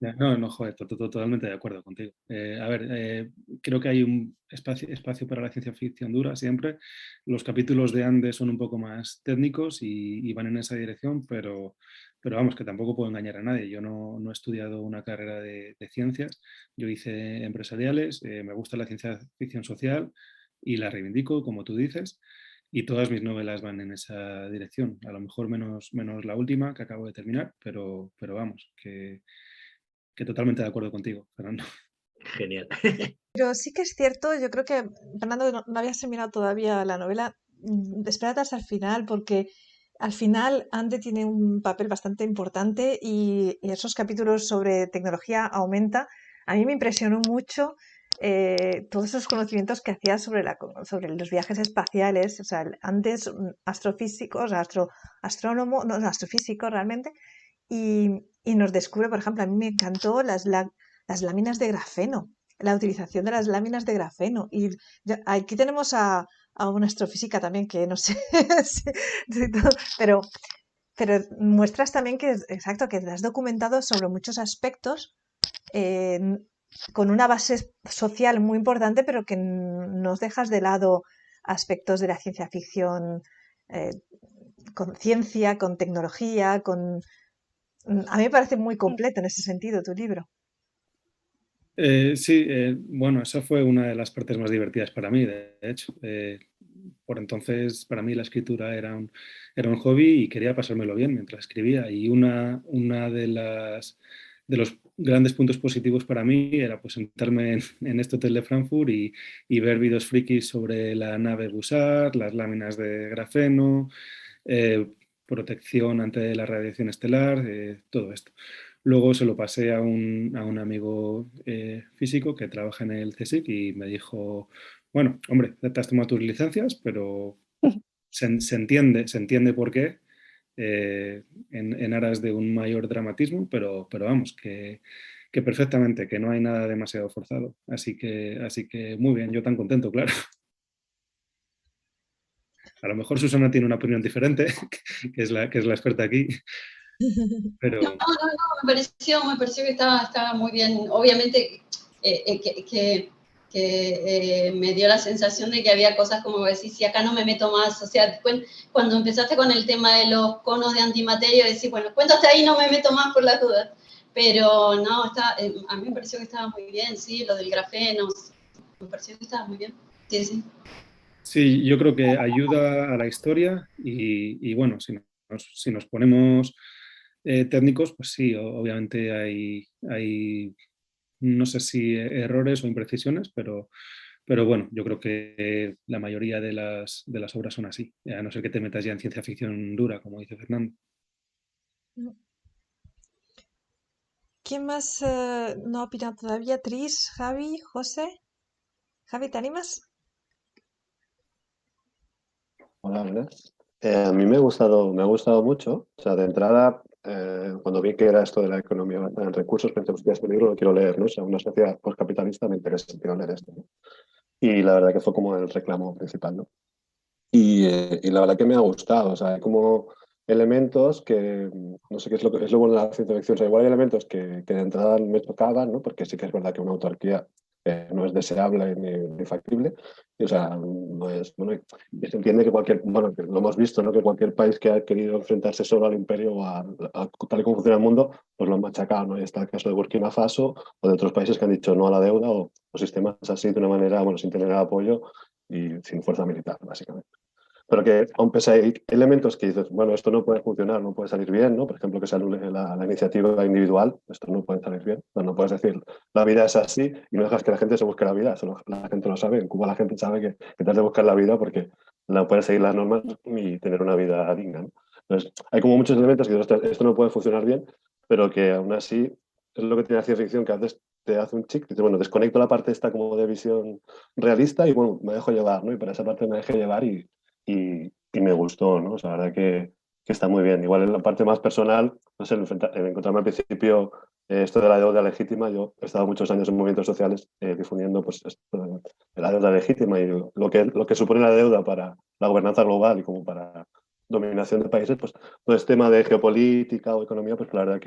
No, joder, totalmente de acuerdo contigo. A ver, creo que hay un espacio para la ciencia ficción dura siempre. Los capítulos de Andes son un poco más técnicos y van en esa dirección, pero vamos, que tampoco puedo engañar a nadie. Yo no he estudiado una carrera de ciencias, yo hice empresariales, me gusta la ciencia ficción social y la reivindico, como tú dices. Y todas mis novelas van en esa dirección. A lo mejor menos la última que acabo de terminar, pero vamos, que totalmente de acuerdo contigo, Fernando. Genial. Pero sí que es cierto, yo creo que, Fernando, no habías terminado todavía la novela. Espérate hasta el final, porque al final Ande tiene un papel bastante importante y esos capítulos sobre tecnología aumenta. A mí me impresionó mucho todos esos conocimientos que hacía sobre los viajes espaciales. O sea, antes astrofísico, o sea, astrónomo, no, astrofísico realmente, y nos descubre, por ejemplo, a mí me encantó las láminas de grafeno, la utilización de las láminas de grafeno. Y aquí tenemos a una astrofísica también que no sé, pero, pero muestras también que, exacto, que te has documentado sobre muchos aspectos eh, con una base social muy importante, pero que no dejas de lado aspectos de la ciencia ficción eh, con ciencia, con tecnología, a mí me parece muy completo en ese sentido tu libro. Sí, bueno, esa fue una de las partes más divertidas para mí, de hecho. Por entonces, para mí la escritura era un hobby y quería pasármelo bien mientras escribía. Y una de los grandes puntos positivos para mí era pues sentarme en este hotel de Frankfurt y ver vídeos frikis sobre la nave Bussard, las láminas de grafeno, eh, protección ante la radiación estelar, todo esto. Luego se lo pasé a un amigo físico que trabaja en el CSIC y me dijo, bueno, hombre, te has tomado tus licencias, pero se entiende por qué en aras de un mayor dramatismo, pero vamos, que perfectamente, que no hay nada demasiado forzado. Así que muy bien, yo tan contento, claro. A lo mejor Susana tiene una opinión diferente, que es la experta aquí, pero... No, me pareció que estaba muy bien. Obviamente me dio la sensación de que había cosas como decir, si acá no me meto más, o sea, cuando empezaste con el tema de los conos de antimateria, decís, bueno, cuento hasta ahí, no me meto más por las dudas. Pero no, a mí me pareció que estaba muy bien, sí, lo del grafeno, me pareció que estaba muy bien. Sí, sí. Sí, yo creo que ayuda a la historia y bueno, si nos ponemos técnicos, pues sí, obviamente hay no sé si errores o imprecisiones, pero bueno, yo creo que la mayoría de las obras son así, a no ser que te metas ya en ciencia ficción dura, como dice Fernando. ¿Quién más no ha opinado todavía? Tris, Javi, José. Javi, ¿te animas? Hola, buenas. A mí me ha gustado mucho. O sea, de entrada, cuando vi que era esto de la economía en recursos, pensé, hostia, este libro lo quiero leer, ¿no? O sea, una sociedad postcapitalista me interesa, quiero leer esto, ¿no? Y la verdad que fue como el reclamo principal, ¿no? Y la verdad que me ha gustado. O sea, hay como elementos que, no sé qué es lo bueno de la ciencia ficción. O sea, igual hay elementos que de entrada me tocaban, ¿no? Porque sí que es verdad que una autarquía no es deseable ni factible. Y, o sea, no es, bueno, y se entiende que bueno, que lo hemos visto, ¿no? Que cualquier país que ha querido enfrentarse solo al imperio o a tal y como funciona el mundo, pues lo han machacado, ¿no? Y está el caso de Burkina Faso o de otros países que han dicho no a la deuda o sistemas así de una manera, bueno, sin tener apoyo y sin fuerza militar, básicamente. Pero que aún pese hay elementos que dices, bueno, esto no puede funcionar, no puede salir bien, ¿no? Por ejemplo, que sale la iniciativa individual, esto no puede salir bien. No puedes decir, la vida es así y no dejas que la gente se busque la vida. Eso la gente lo sabe. En Cuba la gente sabe que te has de buscar la vida porque no puedes seguir las normas y tener una vida digna, ¿no? Entonces, hay como muchos elementos que dices, esto no puede funcionar bien, pero que aún así es lo que tiene la ciencia ficción, que a veces te hace un chic, dices, bueno, desconecto la parte esta como de visión realista y bueno, me dejo llevar, ¿no? Y para esa parte me dejé llevar y me gustó, ¿no? O sea, la verdad que está muy bien. Igual en la parte más personal, no sé, el encontrarme al principio esto de la deuda legítima, yo he estado muchos años en movimientos sociales difundiendo pues, esto de la deuda legítima y lo que supone la deuda para la gobernanza global y como para dominación de países, pues todo este tema de geopolítica o economía, pues la verdad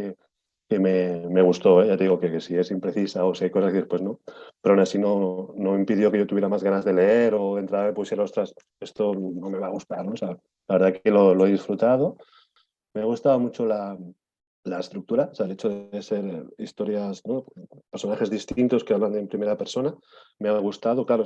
que me gustó, ¿eh? Ya te digo que si es imprecisa o si hay cosas que después no, pero aún así no impidió que yo tuviera más ganas de leer o entrar y pusiera, ostras, esto no me va a gustar, ¿no? O sea, la verdad que lo he disfrutado. Me ha gustado mucho la estructura, o sea, el hecho de ser historias, ¿no? Personajes distintos que hablan en primera persona. Me ha gustado, claro,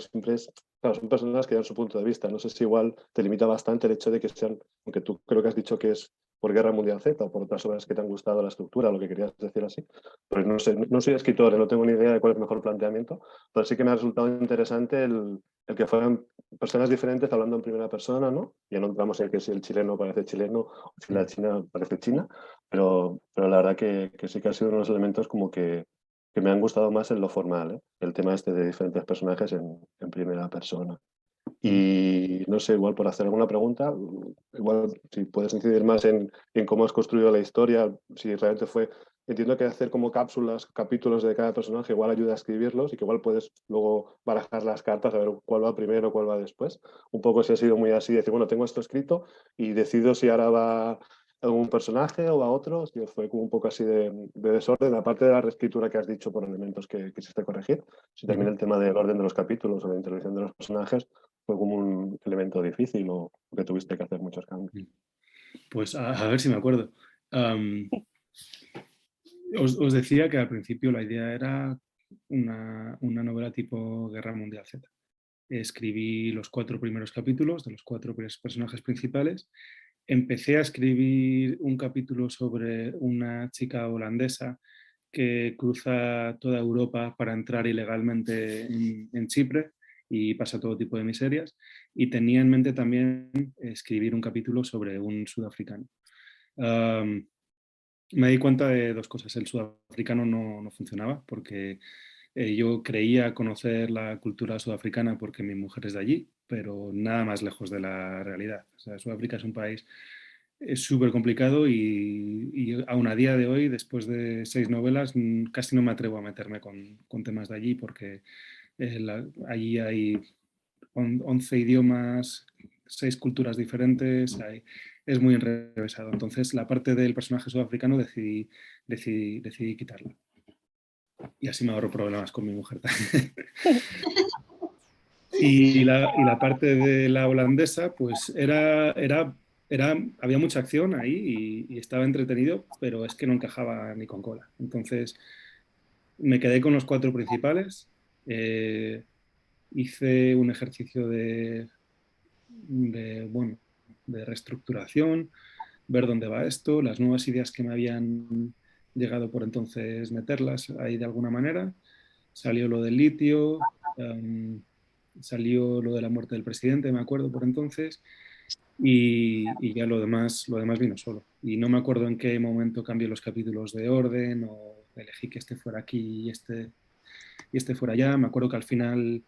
claro, son personas que dan su punto de vista. No sé si igual te limita bastante el hecho de que sean, aunque tú creo que has dicho que es por Guerra Mundial Z o por otras obras que te han gustado la estructura, lo que querías decir así. Pues no sé, no soy escritor, no tengo ni idea de cuál es el mejor planteamiento, pero sí que me ha resultado interesante el que fueran personas diferentes hablando en primera persona, ¿no? Ya no entramos en que si el chileno parece chileno o si la china parece china, pero la verdad que sí que ha sido uno de los elementos como que me han gustado más en lo formal, ¿eh? El tema este de diferentes personajes en primera persona. Y no sé, igual por hacer alguna pregunta, igual si puedes incidir más en cómo has construido la historia, si realmente fue, entiendo que hacer como cápsulas, capítulos de cada personaje igual ayuda a escribirlos y que igual puedes luego barajar las cartas a ver cuál va primero, cuál va después. Un poco si ha sido muy así, decir, bueno, tengo esto escrito y decido si ahora va algún personaje o va otro, si fue como un poco así de desorden, aparte de la reescritura que has dicho por elementos que quisiste corregir, si también el tema del orden de los capítulos o la introducción de los personajes fue como un elemento difícil o que tuviste que hacer muchos cambios. Pues a ver si me acuerdo. Os decía que al principio la idea era una novela tipo Guerra Mundial Z. Escribí los 4 primeros capítulos de los 4 personajes principales. Empecé a escribir un capítulo sobre una chica holandesa que cruza toda Europa para entrar ilegalmente en Chipre y pasa todo tipo de miserias. Y tenía en mente también escribir un capítulo sobre un sudafricano. Me di cuenta de 2 cosas. El sudafricano no funcionaba porque yo creía conocer la cultura sudafricana porque mi mujer es de allí, pero nada más lejos de la realidad. O sea, Sudáfrica es un país súper complicado y aún a día de hoy, después de 6 novelas, casi no me atrevo a meterme con temas de allí porque allí hay 11 idiomas, 6 culturas diferentes, es muy enrevesado. Entonces, la parte del personaje sudafricano decidí quitarla. Y así me ahorro problemas con mi mujer también. Y la parte de la holandesa, pues había mucha acción ahí y estaba entretenido, pero es que no encajaba ni con cola. Entonces, me quedé con los 4 principales. Hice un ejercicio bueno, de reestructuración, ver dónde va esto, las nuevas ideas que me habían llegado por entonces meterlas ahí de alguna manera. Salió lo del litio, salió lo de la muerte del presidente, me acuerdo por entonces, y ya lo demás vino solo. Y no me acuerdo en qué momento cambié los capítulos de orden o elegí que este fuera aquí y este fuera allá. Me acuerdo que al final,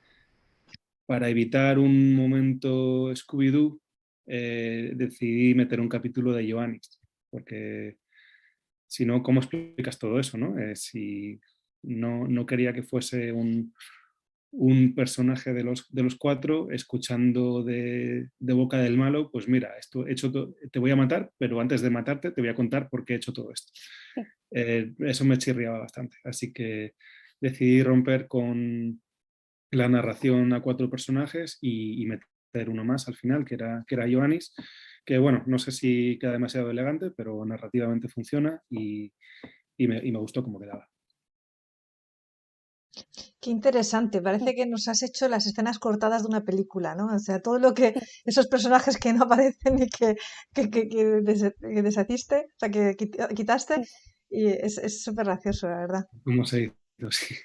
para evitar un momento Scooby-Doo, decidí meter un capítulo de Ioannis, porque si no, ¿cómo explicas todo eso? ¿No? Si no quería que fuese un personaje de los 4 escuchando de boca del malo, pues mira, te voy a matar, pero antes de matarte te voy a contar por qué he hecho todo esto. Eso me chirriaba bastante, así que decidí romper con la narración a 4 personajes y meter uno más al final, que era Ioannis, que bueno, no sé si queda demasiado elegante, pero narrativamente funciona y me gustó cómo quedaba. Qué interesante, parece que nos has hecho las escenas cortadas de una película, ¿no? O sea, todo lo que, esos personajes que no aparecen y que deshaciste, o sea, que quitaste, y es súper gracioso, la verdad. ¿Cómo se hizo? Sí.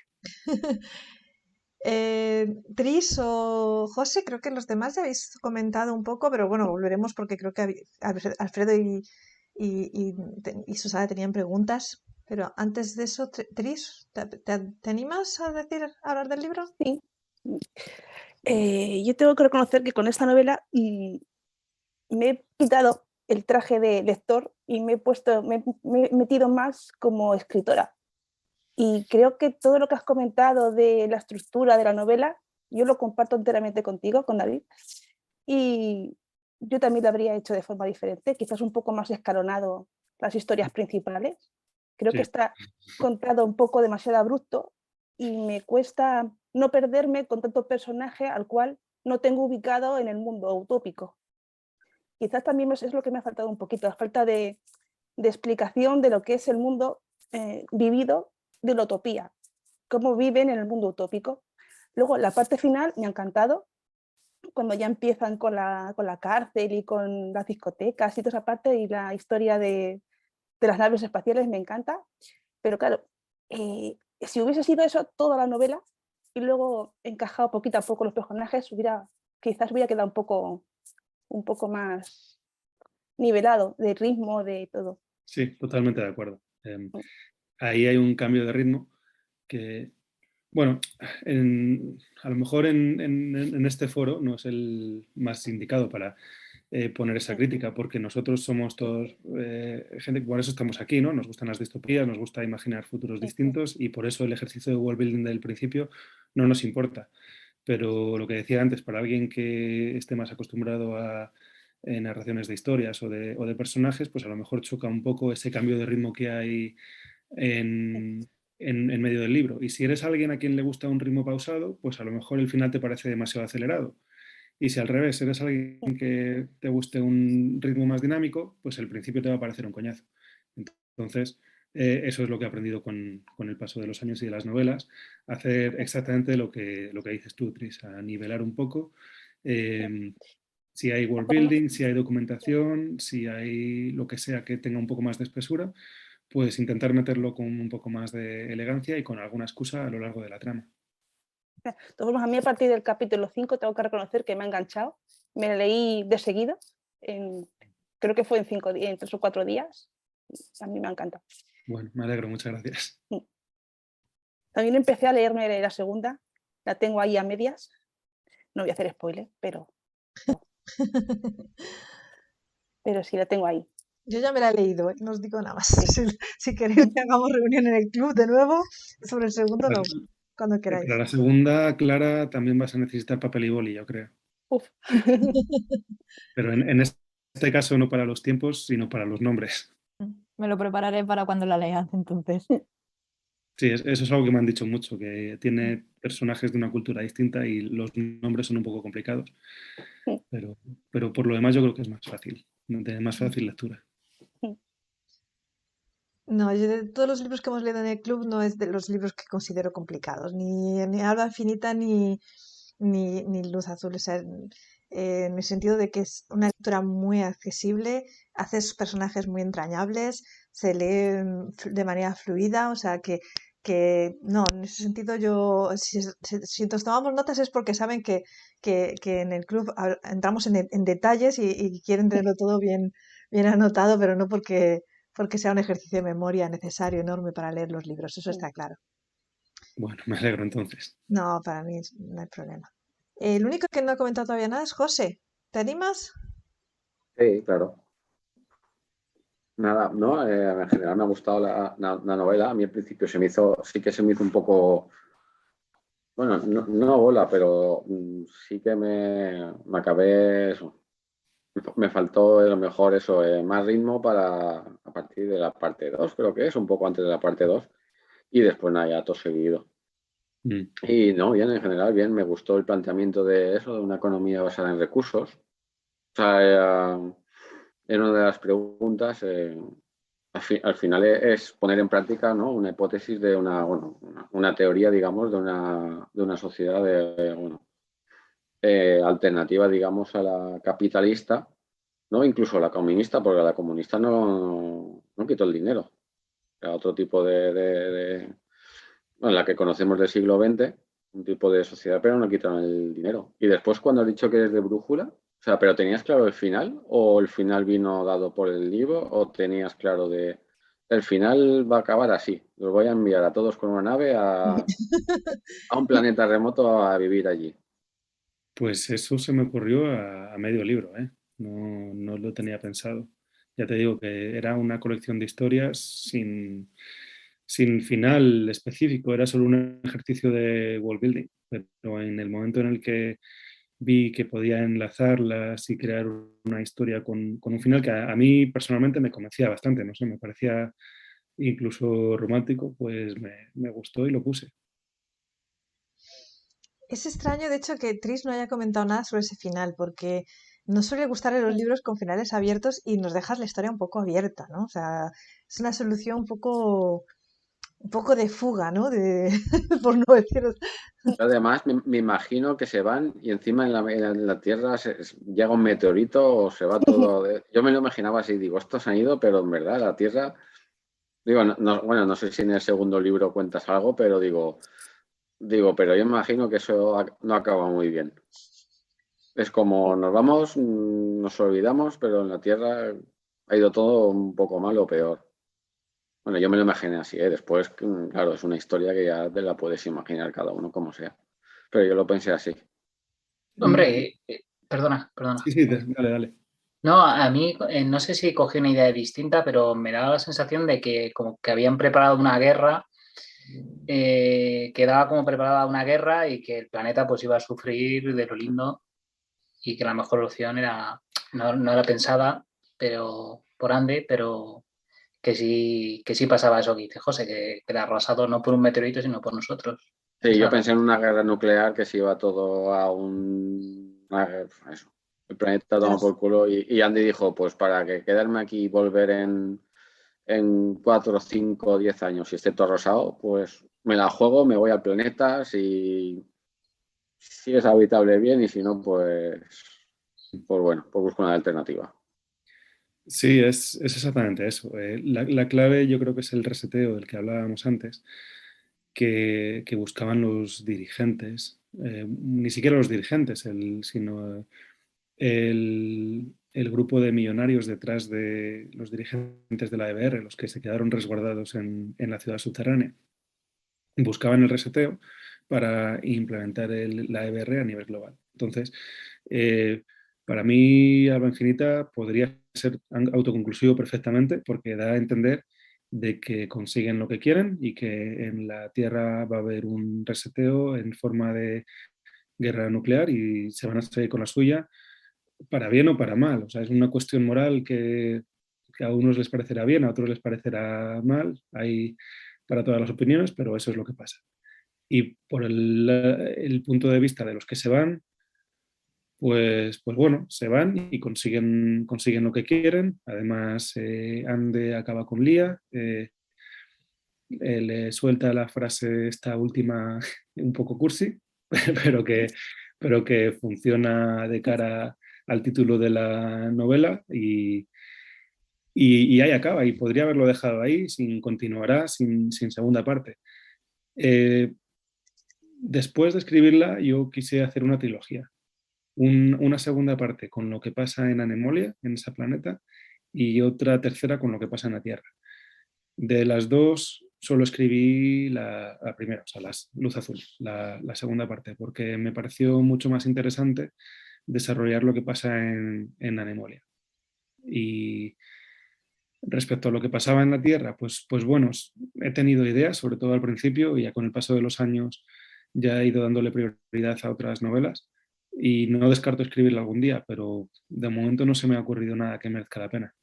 Tris o José, creo que los demás ya habéis comentado un poco, pero bueno, volveremos porque creo que Alfredo y Susana tenían preguntas. Pero antes de eso, Tris, ¿te animas a hablar del libro? Sí. Yo tengo que reconocer que con esta novela me he quitado el traje de lector y me he metido más como escritora. Y creo que todo lo que has comentado de la estructura de la novela, yo lo comparto enteramente contigo, con David. Y yo también lo habría hecho de forma diferente, quizás un poco más escalonado las historias principales. Creo que está contado un poco demasiado abrupto y me cuesta no perderme con tanto personaje al cual no tengo ubicado en el mundo utópico. Quizás también es lo que me ha faltado un poquito, la falta de explicación de lo que es el mundo vivido de la utopía, cómo viven en el mundo utópico. Luego, la parte final me ha encantado, cuando ya empiezan con la cárcel y con las discotecas y toda esa parte, y la historia de las naves espaciales me encanta, pero claro, si hubiese sido eso toda la novela y luego encajado poquito a poco los personajes, quizás hubiera quedado un poco más nivelado de ritmo, de todo. Sí, totalmente de acuerdo. Ahí hay un cambio de ritmo que, bueno, a lo mejor en este foro no es el más indicado para poner esa crítica, porque nosotros somos todos gente, por eso estamos aquí, ¿no? Nos gustan las distopías, nos gusta imaginar futuros distintos y por eso el ejercicio de world building del principio no nos importa. Pero lo que decía antes, para alguien que esté más acostumbrado a narraciones de historias o de personajes, pues a lo mejor choca un poco ese cambio de ritmo que hay en medio del libro. Y si eres alguien a quien le gusta un ritmo pausado, pues a lo mejor el final te parece demasiado acelerado. Y si al revés, eres alguien que te guste un ritmo más dinámico, pues el principio te va a parecer un coñazo. Entonces, eso es lo que he aprendido con el paso de los años y de las novelas, hacer exactamente lo que dices tú, Tris, a nivelar un poco. Si hay world building, si hay documentación, si hay lo que sea que tenga un poco más de espesura, pues intentar meterlo con un poco más de elegancia y con alguna excusa a lo largo de la trama. A mí a partir del capítulo 5 tengo que reconocer que me ha enganchado. Me lo leí de seguido, creo que fue en 3 o 4 días. A mí me ha encantado. Bueno, me alegro, muchas gracias. También empecé a leerme la segunda, la tengo ahí a medias. No voy a hacer spoiler, pero sí la tengo ahí. Yo ya me la he leído, no os digo nada más. Si queréis que hagamos reunión en el club de nuevo, sobre el segundo, no, cuando queráis. Para la segunda, Clara, también vas a necesitar papel y boli, yo creo. Uf. Pero en este caso no para los tiempos, sino para los nombres. Me lo prepararé para cuando la leas, entonces. Sí, eso es algo que me han dicho mucho, que tiene personajes de una cultura distinta y los nombres son un poco complicados. Pero por lo demás yo creo que es más fácil, de más fácil lectura. No, yo de todos los libros que hemos leído en el club no es de los libros que considero complicados, ni Alba Infinita ni Luz Azul. O sea, en el sentido de que es una lectura muy accesible, haces personajes muy entrañables, se leen de manera fluida, o sea que no, en ese sentido yo, si nos tomamos notas es porque saben que en el club entramos en detalles y quieren tenerlo todo bien anotado, pero no porque sea un ejercicio de memoria necesario, enorme para leer los libros, eso está claro. Bueno, me alegro entonces. No, para mí no hay problema. El único que no ha comentado todavía nada es José. ¿Te animas? Sí, claro. Nada, no, en general me ha gustado la novela. A mí al principio sí que se me hizo un poco, bueno, no bola, pero sí que me acabé eso. Me faltó a lo mejor eso, más ritmo a partir de la parte 2, creo que es, un poco antes de la parte 2, y después nada, ya todo seguido. Y no, bien, en general, bien, me gustó el planteamiento de eso, de una economía basada en recursos. O sea, en una de las preguntas, al final es poner en práctica, ¿no?, una hipótesis de una teoría, digamos, de una sociedad alternativa, digamos, a la capitalista, ¿no?, incluso a la comunista, porque la comunista no quitó el dinero. Era otro tipo la que conocemos del siglo XX, un tipo de sociedad, pero no quitaron el dinero. Y después, cuando has dicho que eres de Brújula, o sea, ¿pero tenías claro el final? ¿O el final vino dado por el libro? ¿O tenías claro el final va a acabar así? Los voy a enviar a todos con una nave a un planeta remoto a vivir allí. Pues eso se me ocurrió a medio libro, ¿eh? No lo tenía pensado. Ya te digo que era una colección de historias sin final específico, era solo un ejercicio de world building. Pero en el momento en el que vi que podía enlazarlas y crear una historia con un final que a mí personalmente me convencía bastante, no sé, me parecía incluso romántico, pues me gustó y lo puse. Es extraño, de hecho, que Tris no haya comentado nada sobre ese final, porque no suele gustarle los libros con finales abiertos y nos dejas la historia un poco abierta, ¿no? O sea, es una solución un poco de fuga, ¿no? Por no decir. Además, me imagino que se van y encima en la Tierra llega un meteorito o se va todo. Yo me lo imaginaba así, digo, estos han ido, pero en verdad la Tierra. Digo, bueno, no sé si en el segundo libro cuentas algo, pero digo, pero yo me imagino que eso no acaba muy bien. Es como nos vamos, nos olvidamos, pero en la Tierra ha ido todo un poco mal o peor. Bueno, yo me lo imaginé así, ¿eh? Después, claro, es una historia que ya te la puedes imaginar cada uno como sea. Pero yo lo pensé así. Hombre, perdona. Sí, dale. No, a mí no sé si cogí una idea distinta, pero me daba la sensación de que como que habían preparado una guerra, quedaba como preparada una guerra y que el planeta pues iba a sufrir de lo lindo y que la mejor opción era, no era pensada, pero por Ande, pero que sí pasaba eso que dice José, que era arrasado no por un meteorito, sino por nosotros. Sí, yo Esa- pensé en una guerra nuclear que se iba todo a eso. El planeta toma por culo y Andy dijo, pues para que quedarme aquí y volver en 4, 5, 10 años y esté todo rosado, pues me la juego, me voy al planeta, si es habitable bien y si no, pues bueno, pues busco una alternativa. Sí, es exactamente eso. La clave yo creo que es el reseteo del que hablábamos antes, que buscaban los dirigentes, ni siquiera los dirigentes, sino el grupo de millonarios detrás de los dirigentes de la EBR, los que se quedaron resguardados en la ciudad subterránea. Buscaban el reseteo para implementar la EBR a nivel global. Entonces, para mí, Alba Infinita podría ser autoconclusivo perfectamente porque da a entender de que consiguen lo que quieren y que en la Tierra va a haber un reseteo en forma de guerra nuclear y se van a salir con la suya para bien o para mal. O sea, es una cuestión moral que a unos les parecerá bien, a otros les parecerá mal. Hay para todas las opiniones, pero eso es lo que pasa. Y por el punto de vista de los que se van, pues bueno, se van y consiguen lo que quieren. Además, Ande acaba con Lía, le suelta la frase esta última un poco cursi, pero que funciona de cara al título de la novela y ahí acaba. Y podría haberlo dejado ahí, continuará, sin segunda parte. Después de escribirla, yo quise hacer una trilogía. Una segunda parte con lo que pasa en Anemolia, en ese planeta, y otra tercera con lo que pasa en la Tierra. De las dos, solo escribí la primera, o sea, Luz Azul, la segunda parte, porque me pareció mucho más interesante desarrollar lo que pasa en Anemolia. Y respecto a lo que pasaba en la Tierra, pues bueno, he tenido ideas, sobre todo al principio, y ya con el paso de los años ya he ido dándole prioridad a otras novelas y no descarto escribirla algún día, pero de momento no se me ha ocurrido nada que merezca la pena.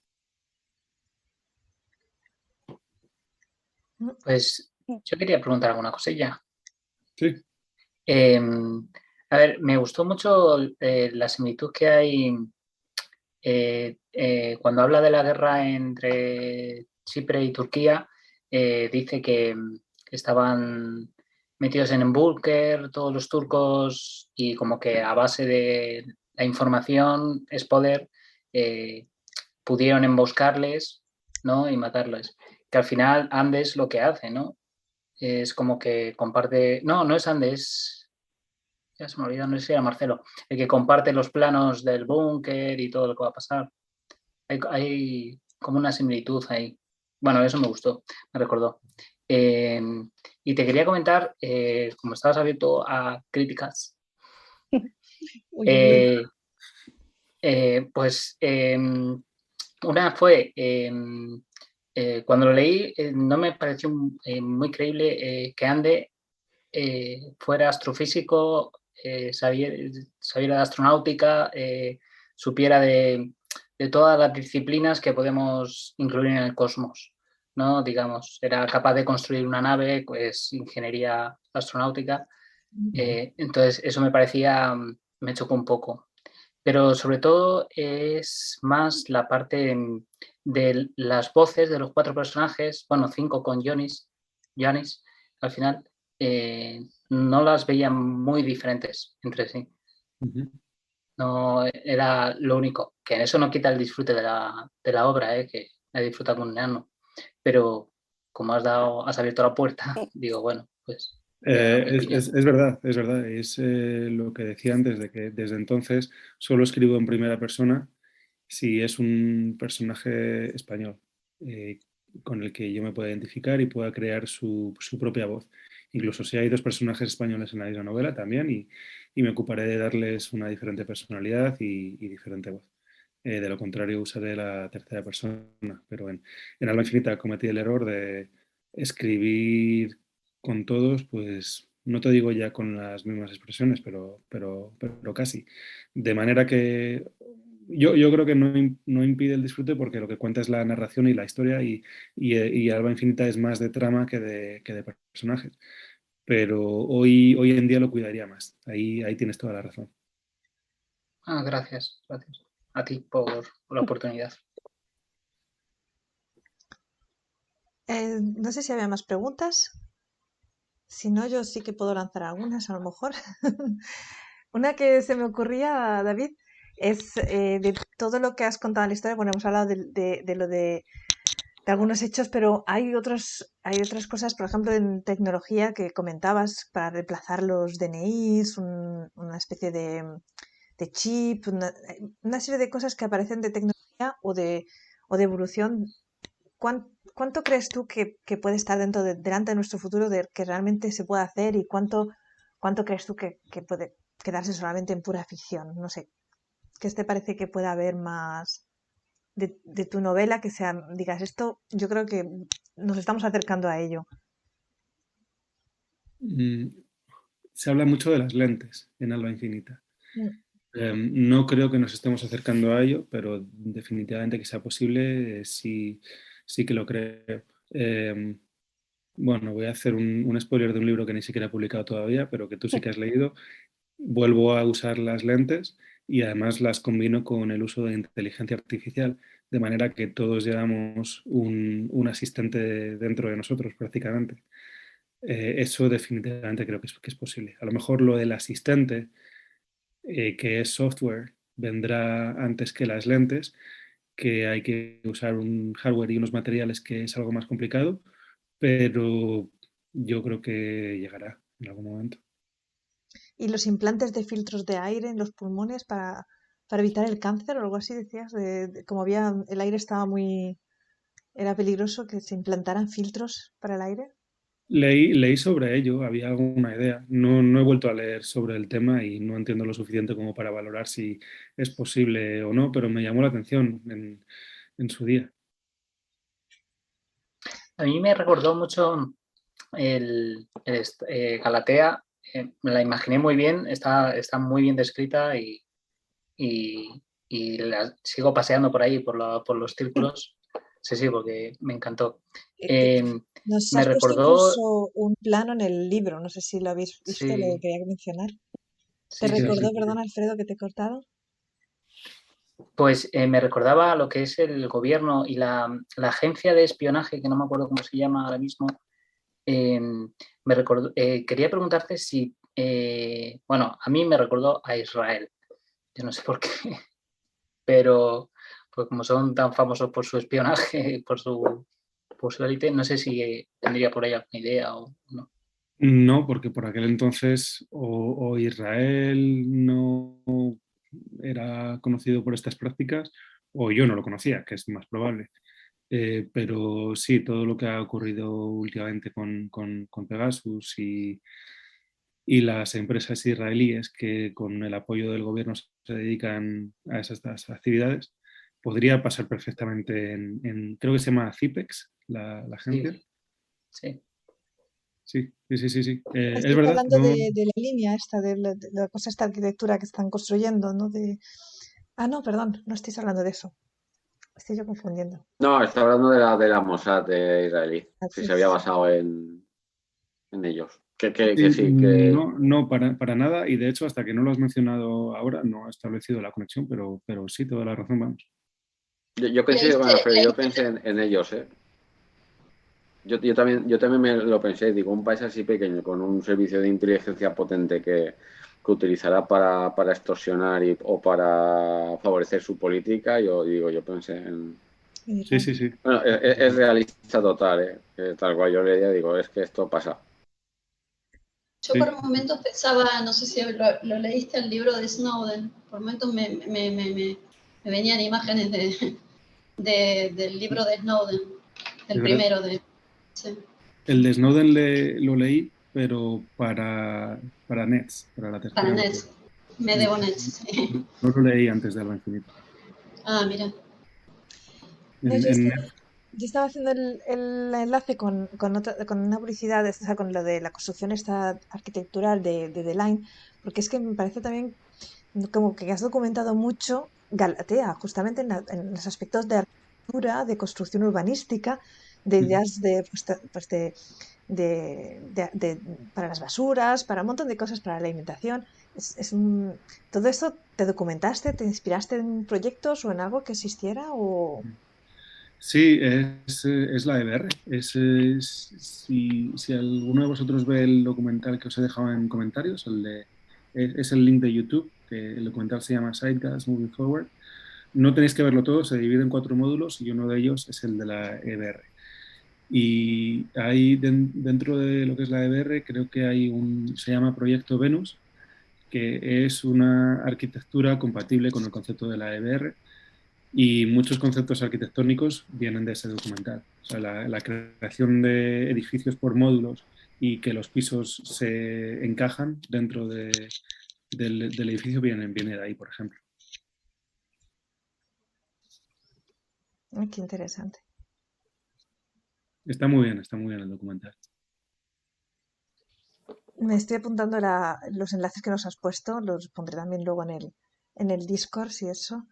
Pues yo quería preguntar alguna cosilla. Sí. A ver, me gustó mucho la similitud que hay cuando habla de la guerra entre Chipre y Turquía, dice que estaban metidos en un búnker todos los turcos y como que a base de la información es poder, pudieron emboscarles, ¿no? Y matarles. Que al final Andes lo que hace, ¿no? Es como que comparte... No es Andes, ya se me olvidó, no sé si era Marcelo, el que comparte los planos del búnker y todo lo que va a pasar. Hay como una similitud ahí. Bueno, eso me gustó, me recordó. Y te quería comentar, como estabas abierto a críticas, pues una fue, cuando lo leí, no me pareció muy creíble que Ande fuera astrofísico, sabiera de astronáutica, supiera de todas las disciplinas que podemos incluir en el cosmos. ¿no? Digamos, era capaz de construir una nave, pues ingeniería astronáutica. Entonces, eso me parecía, me chocó un poco. Pero sobre todo es más la parte de las voces de los 4 personajes, bueno, 5 con Janis, al final, no las veía muy diferentes entre sí. No era lo único, que eso no quita el disfrute de la obra, que la disfruta con un enano. Pero como has abierto la puerta, digo, bueno, pues Es verdad, es verdad. Es lo que decía antes, de que desde entonces solo escribo en primera persona si es un personaje español con el que yo me pueda identificar y pueda crear su propia voz. Incluso si hay 2 personajes españoles en la misma novela también, y me ocuparé de darles una diferente personalidad y diferente voz. De lo contrario, usaré la tercera persona. Pero en Alma Infinita cometí el error de escribir con todos, pues no te digo ya con las mismas expresiones, pero casi. De manera que yo creo que no impide el disfrute, porque lo que cuenta es la narración y la historia, y Alba Infinita es más de trama que de personajes. Pero hoy en día lo cuidaría más. Ahí tienes toda la razón. Gracias a ti por la oportunidad. No sé si había más preguntas. Si no, yo sí que puedo lanzar algunas, a lo mejor. Una que se me ocurría, David, es de todo lo que has contado en la historia. Bueno, hemos hablado de lo de algunos hechos, pero hay otras cosas, por ejemplo, en tecnología que comentabas para reemplazar los DNIs, una especie de chip, una serie de cosas que aparecen de tecnología o de evolución. ¿Cuánto crees tú que puede estar delante de nuestro futuro, de que realmente se puede hacer, y cuánto crees tú que puede quedarse solamente en pura ficción? No sé, ¿qué te parece que pueda haber más de tu novela que digas, esto yo creo que nos estamos acercando a ello? Se habla mucho de las lentes en Alba Infinita. Mm. No creo que nos estemos acercando a ello, pero definitivamente que sea posible, sí que lo creo. Bueno, voy a hacer un spoiler de un libro que ni siquiera he publicado todavía, pero que tú sí que has leído. Vuelvo a usar las lentes, y además las combino con el uso de inteligencia artificial, de manera que todos llevamos un asistente dentro de nosotros prácticamente. Eso definitivamente creo que es posible. A lo mejor lo del asistente, que es software, vendrá antes que las lentes, que hay que usar un hardware y unos materiales que es algo más complicado, pero yo creo que llegará en algún momento. ¿Y los implantes de filtros de aire en los pulmones para evitar el cáncer o algo así, decías? Como el aire era peligroso, que se implantaran filtros para el aire. Leí sobre ello, había alguna idea. No he vuelto a leer sobre el tema y no entiendo lo suficiente como para valorar si es posible o no, pero me llamó la atención en su día. A mí me recordó mucho Galatea. Me la imaginé muy bien, está muy bien descrita, y la sigo paseando por ahí, por los círculos. Sí, porque me encantó. Nos Me has puesto recordó... incluso un plano en el libro, no sé si lo habéis visto, lo Sí, quería mencionar. ¿Te sí, sí, recordó, sí. perdón, Alfredo, que te he cortado? Pues me recordaba lo que es el gobierno y la agencia de espionaje, que no me acuerdo cómo se llama ahora mismo. Quería preguntarte si, bueno, a mí me recordó a Israel. Yo no sé por qué, pero pues como son tan famosos por su espionaje, por su élite, no sé si tendría por ahí alguna idea o no. No, porque por aquel entonces o Israel no era conocido por estas prácticas, o yo no lo conocía, que es más probable. Pero sí, todo lo que ha ocurrido últimamente con Pegasus y las empresas israelíes que con el apoyo del gobierno se dedican a esas actividades, podría pasar perfectamente creo que se llama CIPEX, la agencia. Sí, sí. Sí. Es Estás verdad. hablando de la línea esta, de la cosa, esta arquitectura que están construyendo, ¿no? No, perdón, no estáis hablando de eso. Estoy yo confundiendo. No, está hablando de la Mossad de israelí, si Sí, se había sí. basado en ellos. Que Sí, sí, que no, para nada, y de hecho, hasta que no lo has mencionado ahora, no ha establecido la conexión, pero sí, toda la razón, vamos. yo pensé, bueno, pero yo pensé en ellos, ¿eh? Yo también me lo pensé, digo, un país así pequeño con un servicio de inteligencia potente que utilizará para extorsionar o para favorecer su política, yo pensé en... Sí, sí, sí. Bueno, es realista total, ¿eh? Tal cual yo leía, digo, es que esto pasa. Yo Sí. por momentos pensaba, no sé si lo leíste el libro de Snowden, por momentos me venían imágenes del libro de Snowden, De del verdad. primero de... Sí. El de Snowden lo leí, pero para Nets, para la Para tercera novela. Nets, me debo Nets, sí. No lo leí antes de Alba Infinita. Ah, mira. No, En Nets, yo estaba haciendo el enlace con una publicidad, o sea, con lo de la construcción esta arquitectural de The Line, porque es que me parece también como que has documentado mucho Galatea, justamente en los aspectos de arquitectura, de construcción urbanística, de ideas para las basuras, para un montón de cosas, para la alimentación. ¿Todo esto te documentaste, te inspiraste en proyectos o en algo que existiera? sí, es la EBR. Si alguno de vosotros ve el documental que os he dejado en comentarios, es el link de YouTube, que el documental se llama Sidegas Moving Forward. No tenéis que verlo todo, se divide en 4 módulos y uno de ellos es el de la EBR. Y ahí dentro de lo que es la EBR creo que se llama Proyecto Venus, que es una arquitectura compatible con el concepto de la EBR y muchos conceptos arquitectónicos vienen de ese documental. O sea, la creación de edificios por módulos y que los pisos se encajan dentro del edificio viene de ahí, por ejemplo. Ay, qué interesante. Está muy bien el documental. Me estoy apuntando los enlaces que nos has puesto, los pondré también luego en el Discord, si eso.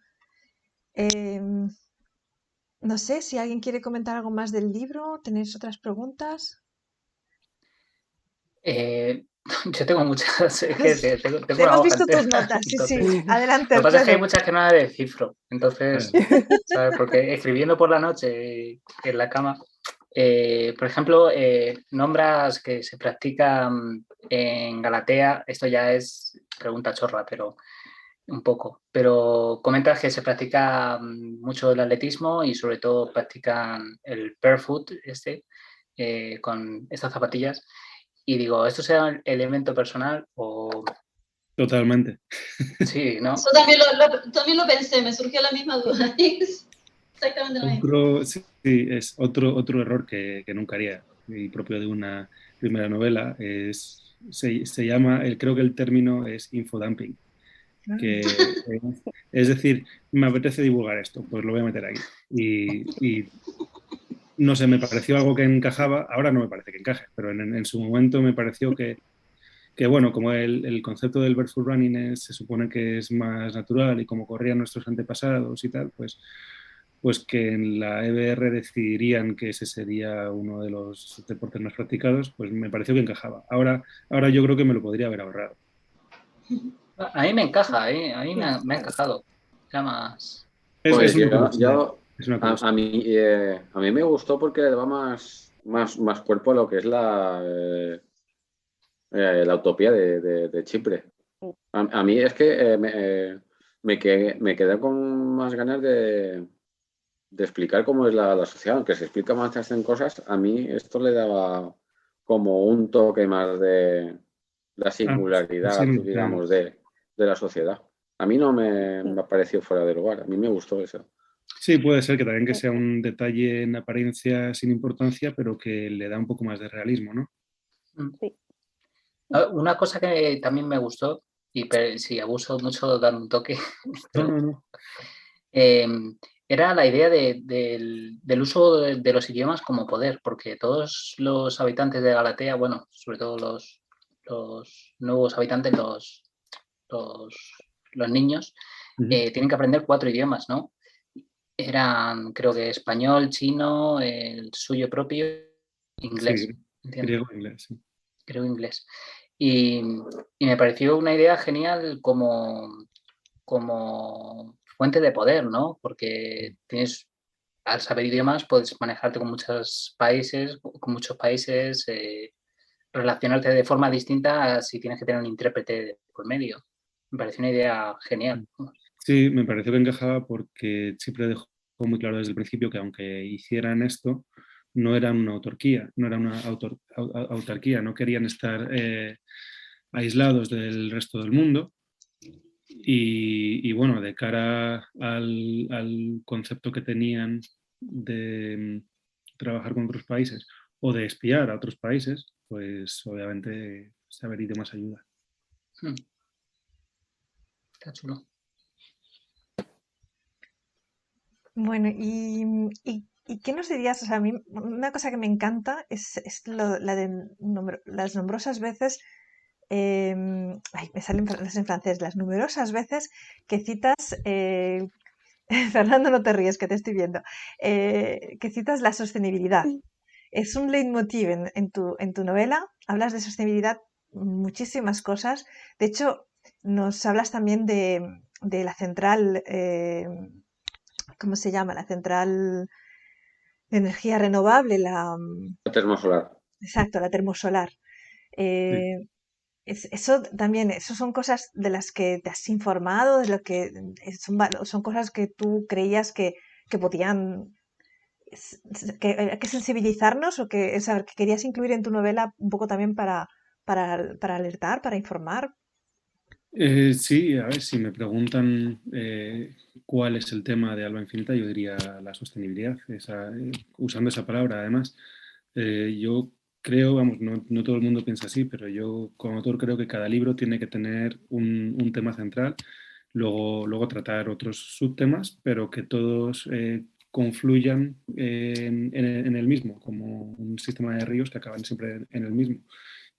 Em, no sé si alguien quiere comentar algo más del libro. ¿Tenéis otras preguntas? Yo tengo muchas, es que tengo una Hemos hoja visto tus entera. notas, sí, sí. Entonces, Adelante, lo que pasa es que hay Alfredo. muchas que no las descifro. Entonces, ¿sabes? Porque escribiendo por la noche en la cama, por ejemplo, nombras que se practican en Galatea, esto ya es pregunta chorra, pero un poco. Pero comentas que se practica mucho el atletismo y sobre todo practican el barefoot, con estas zapatillas. Y digo, ¿esto será un elemento personal o...? Totalmente. Sí, ¿no? Eso también lo pensé, me surgió la misma duda. Exactamente lo mismo. Sí, es otro error que nunca haría, y propio de una primera novela, se llama, creo que el término es infodumping, es decir, me apetece divulgar esto, pues lo voy a meter aquí. Y no sé, me pareció algo que encajaba, ahora no me parece que encaje, pero en su momento me pareció que bueno, como el concepto del barefoot running se supone que es más natural y como corrían nuestros antepasados y tal, pues que en la EBR decidirían que ese sería uno de los deportes más practicados, pues me pareció que encajaba. Ahora yo creo que me lo podría haber ahorrado. A mí me encaja, ¿eh? A mí me ha encajado. Era más... Pues Una curiosidad. Es una curiosidad. a mí me gustó porque le daba más cuerpo a lo que es la utopía de Chipre. A mí es que me quedé con más ganas de explicar cómo es la sociedad, aunque se explica más, se hacen cosas, a mí esto le daba como un toque más de la singularidad, Sí, claro. digamos, de la sociedad. A mí no me ha parecido fuera de lugar, a mí me gustó eso. Sí, puede ser que también que sea un detalle en apariencia sin importancia, pero que le da un poco más de realismo, ¿no? Sí. Una cosa que también me gustó, y si abuso mucho dar un toque, No. era la idea del uso de los idiomas como poder, porque todos los habitantes de Galatea, bueno, sobre todo los nuevos habitantes, los niños, tienen que aprender 4 idiomas, ¿no? eran, creo que español, chino, el suyo propio, inglés. Sí, Entiendo. griego e inglés, sí. Creo inglés. Y me pareció una idea genial como fuente de poder, ¿no? Porque al saber idiomas, puedes manejarte con muchos países, relacionarte de forma distinta a si tienes que tener un intérprete por medio. Me pareció una idea genial. Sí, me pareció que encajaba porque siempre dejó muy claro desde el principio que aunque hicieran esto, no era una autarquía, autarquía, no querían estar aislados del resto del mundo. Y bueno, de cara al concepto que tenían de trabajar con otros países o de espiar a otros países, pues obviamente saber idiomas ayuda. Está chulo. Bueno, ¿y qué nos dirías? O sea, a mí una cosa que me encanta es la de las numerosas veces, ay, me salen en francés, las numerosas veces que citas, Fernando, no te ríes, que te estoy viendo, que citas la sostenibilidad. Es un leitmotiv en tu novela, hablas de sostenibilidad muchísimas cosas. De hecho, nos hablas también de la central, ¿cómo se llama? La central de energía renovable, Termosolar. exacto, la termosolar. Sí. Eso también, eso son cosas de las que te has informado, de lo que son cosas que tú creías que podían, que hay que sensibilizarnos o que, que querías incluir en tu novela un poco también para alertar, para informar. Sí, a ver, si me preguntan cuál es el tema de Alba Infinita, yo diría la sostenibilidad, usando esa palabra. Además, yo creo, vamos, no todo el mundo piensa así, pero yo como autor creo que cada libro tiene que tener un tema central, luego tratar otros subtemas, pero que todos confluyan en el mismo, como un sistema de ríos que acaban siempre en el mismo.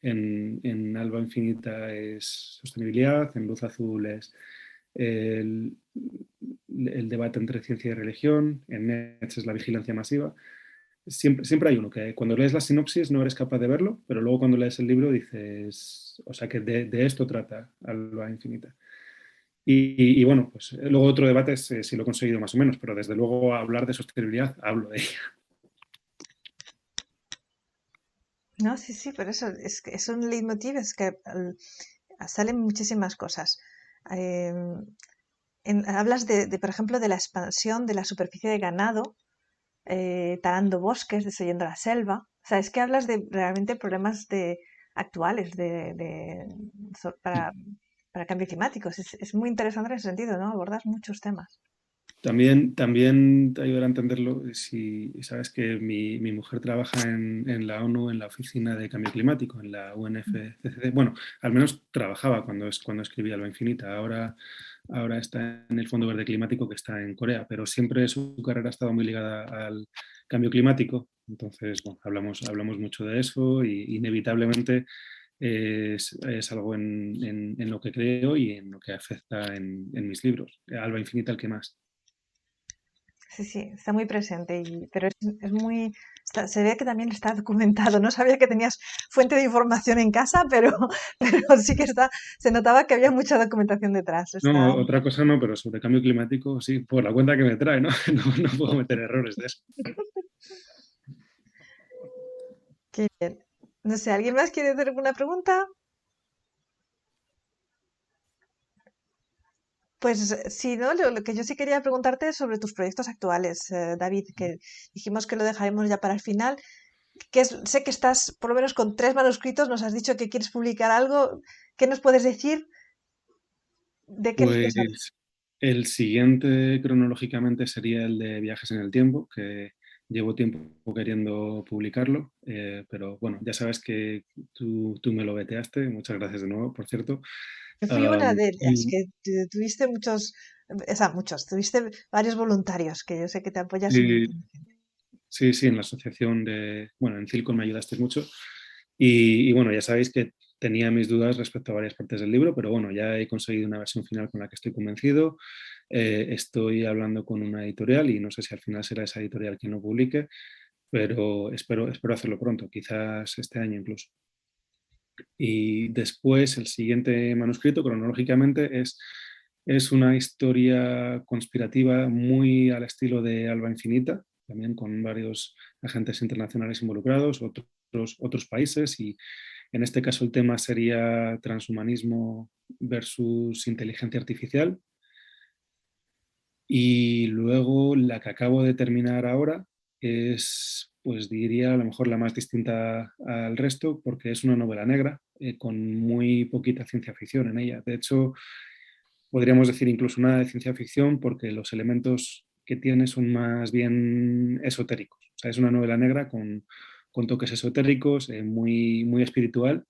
En Alba Infinita es sostenibilidad, en Luz Azul es el, el debate entre ciencia y religión, en Nets es la vigilancia masiva. Siempre hay uno que cuando lees la sinopsis no eres capaz de verlo, pero luego cuando lees el libro dices, o sea que de esto trata Alba Infinita. Y bueno, pues luego otro debate es si lo he conseguido más o menos, pero desde luego hablar de sostenibilidad, hablo de ella. No, sí, sí, por eso es un leitmotiv, es que salen muchísimas cosas. Em, hablas por ejemplo, de la expansión de la superficie de ganado, talando bosques, destruyendo la selva. O sea, es que hablas de realmente problemas actuales para cambio climático. Es muy interesante en ese sentido, ¿no? Abordas muchos temas. También te ayudará a entenderlo si sabes que mi mujer trabaja en la ONU, en la Oficina de Cambio Climático, en la UNFCCC. Bueno, al menos trabajaba cuando escribía Alba Infinita. Ahora está en el Fondo Verde Climático que está en Corea, pero siempre su carrera ha estado muy ligada al cambio climático. Entonces, bueno, hablamos mucho de eso y inevitablemente es algo en lo que creo y en lo que afecta en mis libros. Alba Infinita, el que más. Sí, sí, está muy presente, pero es muy... se ve que también está documentado. No sabía que tenías fuente de información en casa, pero sí que se notaba que había mucha documentación detrás. No, otra cosa no, pero sobre cambio climático sí, por la cuenta que me trae, ¿no? No puedo meter errores de eso. Qué bien. No sé, ¿alguien más quiere hacer alguna pregunta? Pues sí, ¿no? Lo que yo sí quería preguntarte es sobre tus proyectos actuales, David, que dijimos que lo dejaremos ya para el final. Sé que estás por lo menos con 3 manuscritos, nos has dicho que quieres publicar algo. ¿Qué nos puedes decir? ¿De qué libros hablas? Pues el siguiente cronológicamente sería el de Viajes en el Tiempo, que llevo tiempo queriendo publicarlo, pero bueno, ya sabes que tú me lo veteaste, muchas gracias de nuevo, por cierto. Yo fui una de ellas, Y que tuviste tuviste varios voluntarios, que yo sé que te apoyas un sí, montón. sí, en la asociación bueno, en Cilcon me ayudaste mucho. Y bueno, ya sabéis que tenía mis dudas respecto a varias partes del libro, pero bueno, ya he conseguido una versión final con la que estoy convencido. Estoy hablando con una editorial y no sé si al final será esa editorial quien lo publique, pero espero hacerlo pronto, quizás este año incluso. Y después el siguiente manuscrito, cronológicamente, es una historia conspirativa muy al estilo de Alba Infinita, también con varios agentes internacionales involucrados, otros países, y en este caso el tema sería transhumanismo versus inteligencia artificial. Y luego la que acabo de terminar ahora es, pues diría, a lo mejor la más distinta al resto, porque es una novela negra con muy poquita ciencia ficción en ella. De hecho, podríamos decir incluso nada de ciencia ficción porque los elementos que tiene son más bien esotéricos. O sea, es una novela negra con toques esotéricos, muy espiritual.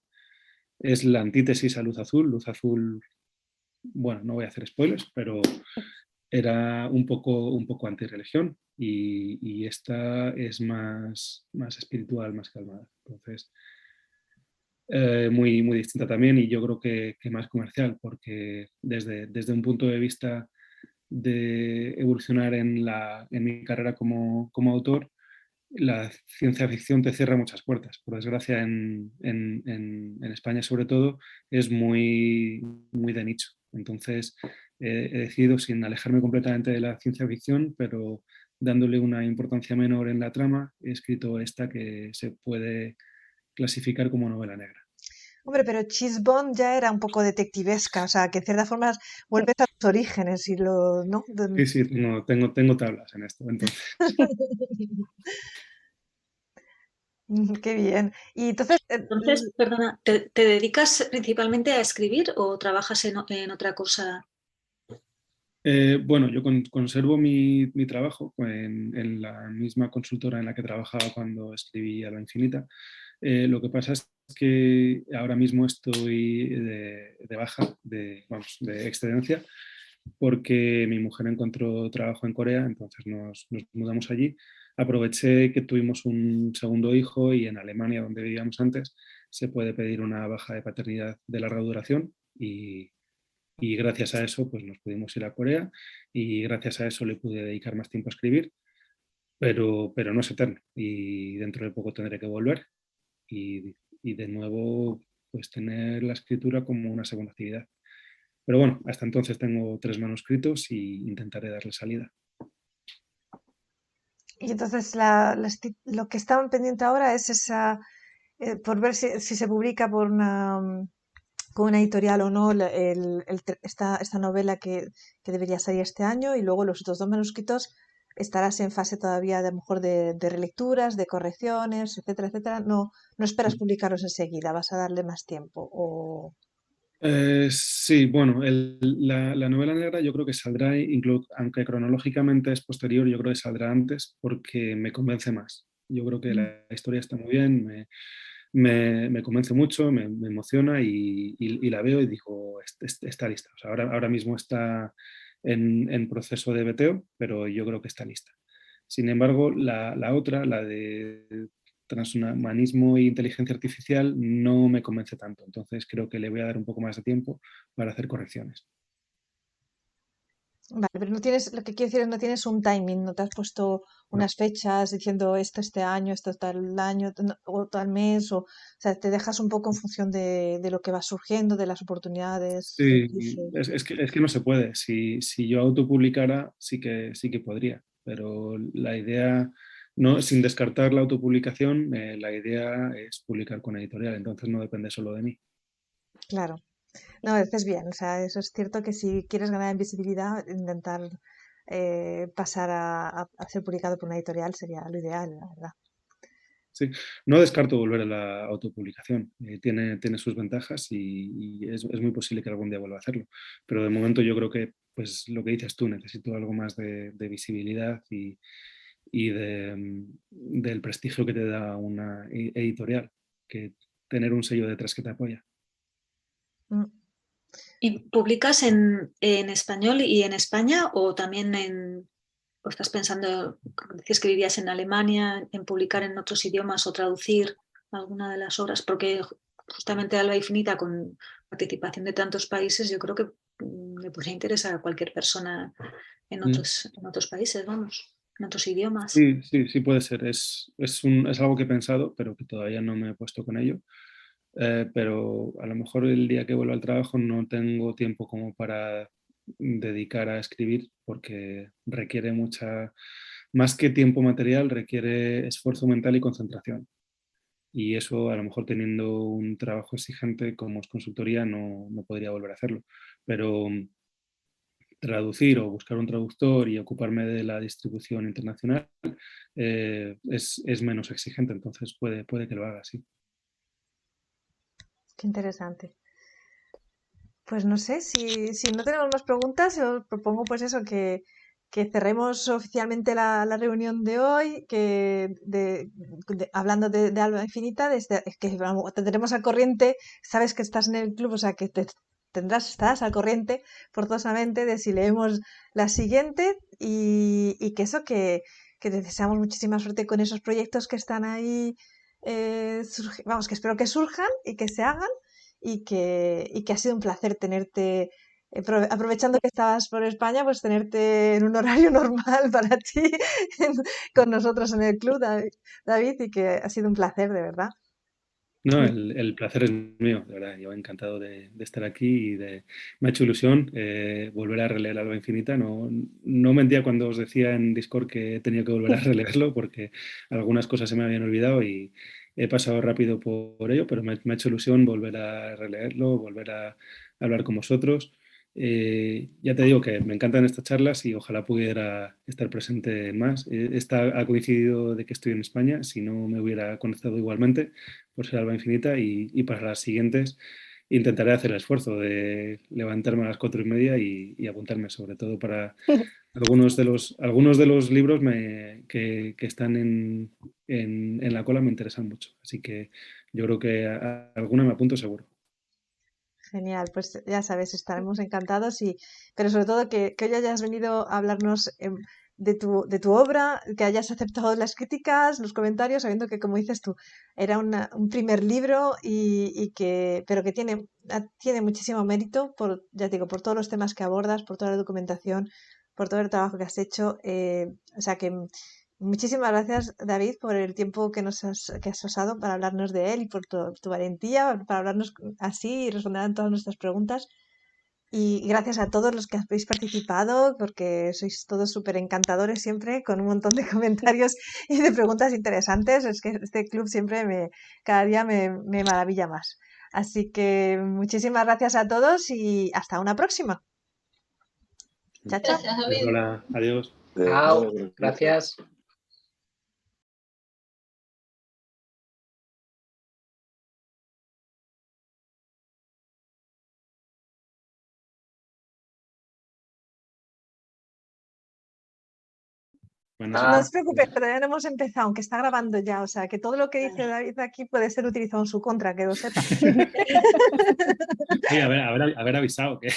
Es la antítesis a Luz Azul. Luz Azul, bueno, no voy a hacer spoilers, pero era un poco antirreligión y esta es más espiritual, más calmada. Entonces, muy distinta también y yo creo que más comercial, porque desde un punto de vista de evolucionar en mi carrera como autor, la ciencia ficción te cierra muchas puertas. Por desgracia, en España sobre todo, es muy de nicho. Entonces, he decidido, sin alejarme completamente de la ciencia ficción, pero dándole una importancia menor en la trama, he escrito esta que se puede clasificar como novela negra. Hombre, pero Chisbond ya era un poco detectivesca, o sea, que de cierta forma vuelves a tus orígenes y lo, ¿no? Sí, no, tengo tablas en esto, entonces. Qué bien. Y entonces, Entonces, perdona, ¿te dedicas principalmente a escribir o trabajas en otra cosa? Bueno, yo conservo mi trabajo en la misma consultora en la que trabajaba cuando escribí Alba Infinita. Lo que pasa es que ahora mismo estoy de baja, de excedencia, porque mi mujer encontró trabajo en Corea, entonces nos mudamos allí. Aproveché que tuvimos un segundo hijo y en Alemania, donde vivíamos antes, se puede pedir una baja de paternidad de larga duración y gracias a eso pues nos pudimos ir a Corea y gracias a eso le pude dedicar más tiempo a escribir, pero no es eterno y dentro de poco tendré que volver y de nuevo pues tener la escritura como una segunda actividad. Pero bueno, hasta entonces tengo 3 manuscritos y intentaré darle salida. y entonces lo que estaban pendiente ahora es esa, por ver si se publica con una editorial o no esta novela que debería salir este año y luego los otros 2 manuscritos estarás en fase todavía de a lo mejor de relecturas, de correcciones, etcétera, etcétera. No esperas publicarlos enseguida, vas a darle más tiempo. Sí, bueno, la novela negra yo creo que saldrá, aunque cronológicamente es posterior, yo creo que saldrá antes porque me convence más. Yo creo que la historia está muy bien, me convence mucho, me emociona y la veo y digo, está lista. O sea, ahora mismo está en proceso de veteo, pero yo creo que está lista. Sin embargo, la otra, la de transhumanismo e inteligencia artificial, no me convence tanto. Entonces creo que le voy a dar un poco más de tiempo para hacer correcciones. Vale, pero no tienes, lo que quiero decir es no tienes un timing, no te has puesto unas fechas diciendo esto este año, esto tal año o tal mes, o sea, te dejas un poco en función de lo que va surgiendo, de las oportunidades. Sí, Incluso. es que no se puede. Si yo autopublicara, sí que podría, pero la idea, no, sin descartar la autopublicación, la idea es publicar con editorial, entonces no depende solo de mí. Claro. No, haces bien, o sea, eso es cierto que si quieres ganar en visibilidad, intentar pasar a ser publicado por una editorial sería lo ideal, la verdad. Sí, no descarto volver a la autopublicación. Tiene sus ventajas y es muy posible que algún día vuelva a hacerlo. Pero de momento yo creo que, pues lo que dices tú, necesito algo más de visibilidad y del prestigio que te da una editorial, que tener un sello detrás que te apoya. Mm. ¿Y publicas en español y en España o también o estás pensando, dices que vivías en Alemania, en publicar en otros idiomas o traducir alguna de las obras? Porque justamente Alba Infinita, con participación de tantos países, yo creo que le podría interesar a cualquier persona en otros países, vamos, en otros idiomas. Sí, puede ser. Es algo que he pensado, pero que todavía no me he puesto con ello. Pero a lo mejor el día que vuelva al trabajo no tengo tiempo como para dedicar a escribir, porque requiere más que tiempo material, requiere esfuerzo mental y concentración. Y eso, a lo mejor teniendo un trabajo exigente como es consultoría, no podría volver a hacerlo. Pero traducir o buscar un traductor y ocuparme de la distribución internacional es menos exigente, entonces puede que lo haga, sí. Qué interesante. Pues no sé, si no tenemos más preguntas, os propongo pues eso, que cerremos oficialmente la reunión de hoy, hablando de Alba Infinita, que tendremos al corriente, sabes que estás en el club, o sea que estarás al corriente forzosamente de si leemos la siguiente y que eso, que te deseamos muchísima suerte con esos proyectos que están ahí, vamos, que espero que surjan y que se hagan. Y que ha sido un placer tenerte, aprovechando que estabas por España, pues tenerte en un horario normal para ti con nosotros en el club, David, y que ha sido un placer, de verdad. No, el placer es mío, de verdad. Yo encantado de estar aquí y me ha hecho ilusión volver a releer Alba Infinita. No mentía cuando os decía en Discord que tenía que volver a releerlo porque algunas cosas se me habían olvidado y he pasado rápido por ello, pero me ha hecho ilusión volver a releerlo, volver a hablar con vosotros. Ya te digo que me encantan estas charlas y ojalá pudiera estar presente en más. Esta ha coincidido de que estoy en España, si no me hubiera conectado igualmente por ser Alba Infinita y para las siguientes intentaré hacer el esfuerzo de levantarme a las 4:30 y apuntarme, sobre todo para algunos de los libros que están en la cola me interesan mucho, así que yo creo que a alguna me apunto seguro. Genial, pues ya sabes, estaremos encantados pero sobre todo que hoy hayas venido a hablarnos de tu obra, que hayas aceptado las críticas, los comentarios, sabiendo que, como dices tú, era un primer libro pero que tiene muchísimo mérito ya te digo, por todos los temas que abordas, por toda la documentación, por todo el trabajo que has hecho. O sea que muchísimas gracias, David, por el tiempo que has usado para hablarnos de él y por tu valentía, para hablarnos así y responder a todas nuestras preguntas. Y gracias a todos los que habéis participado, porque sois todos súper encantadores siempre, con un montón de comentarios y de preguntas interesantes. Es que este club siempre cada día me maravilla más. Así que muchísimas gracias a todos y hasta una próxima. Chao, chao. Gracias, David. Hola, adiós. Chao, gracias. No os preocupéis, todavía no hemos empezado, aunque está grabando ya, o sea que todo lo que dice David aquí puede ser utilizado en su contra, que lo sepa. Sí, haber avisado que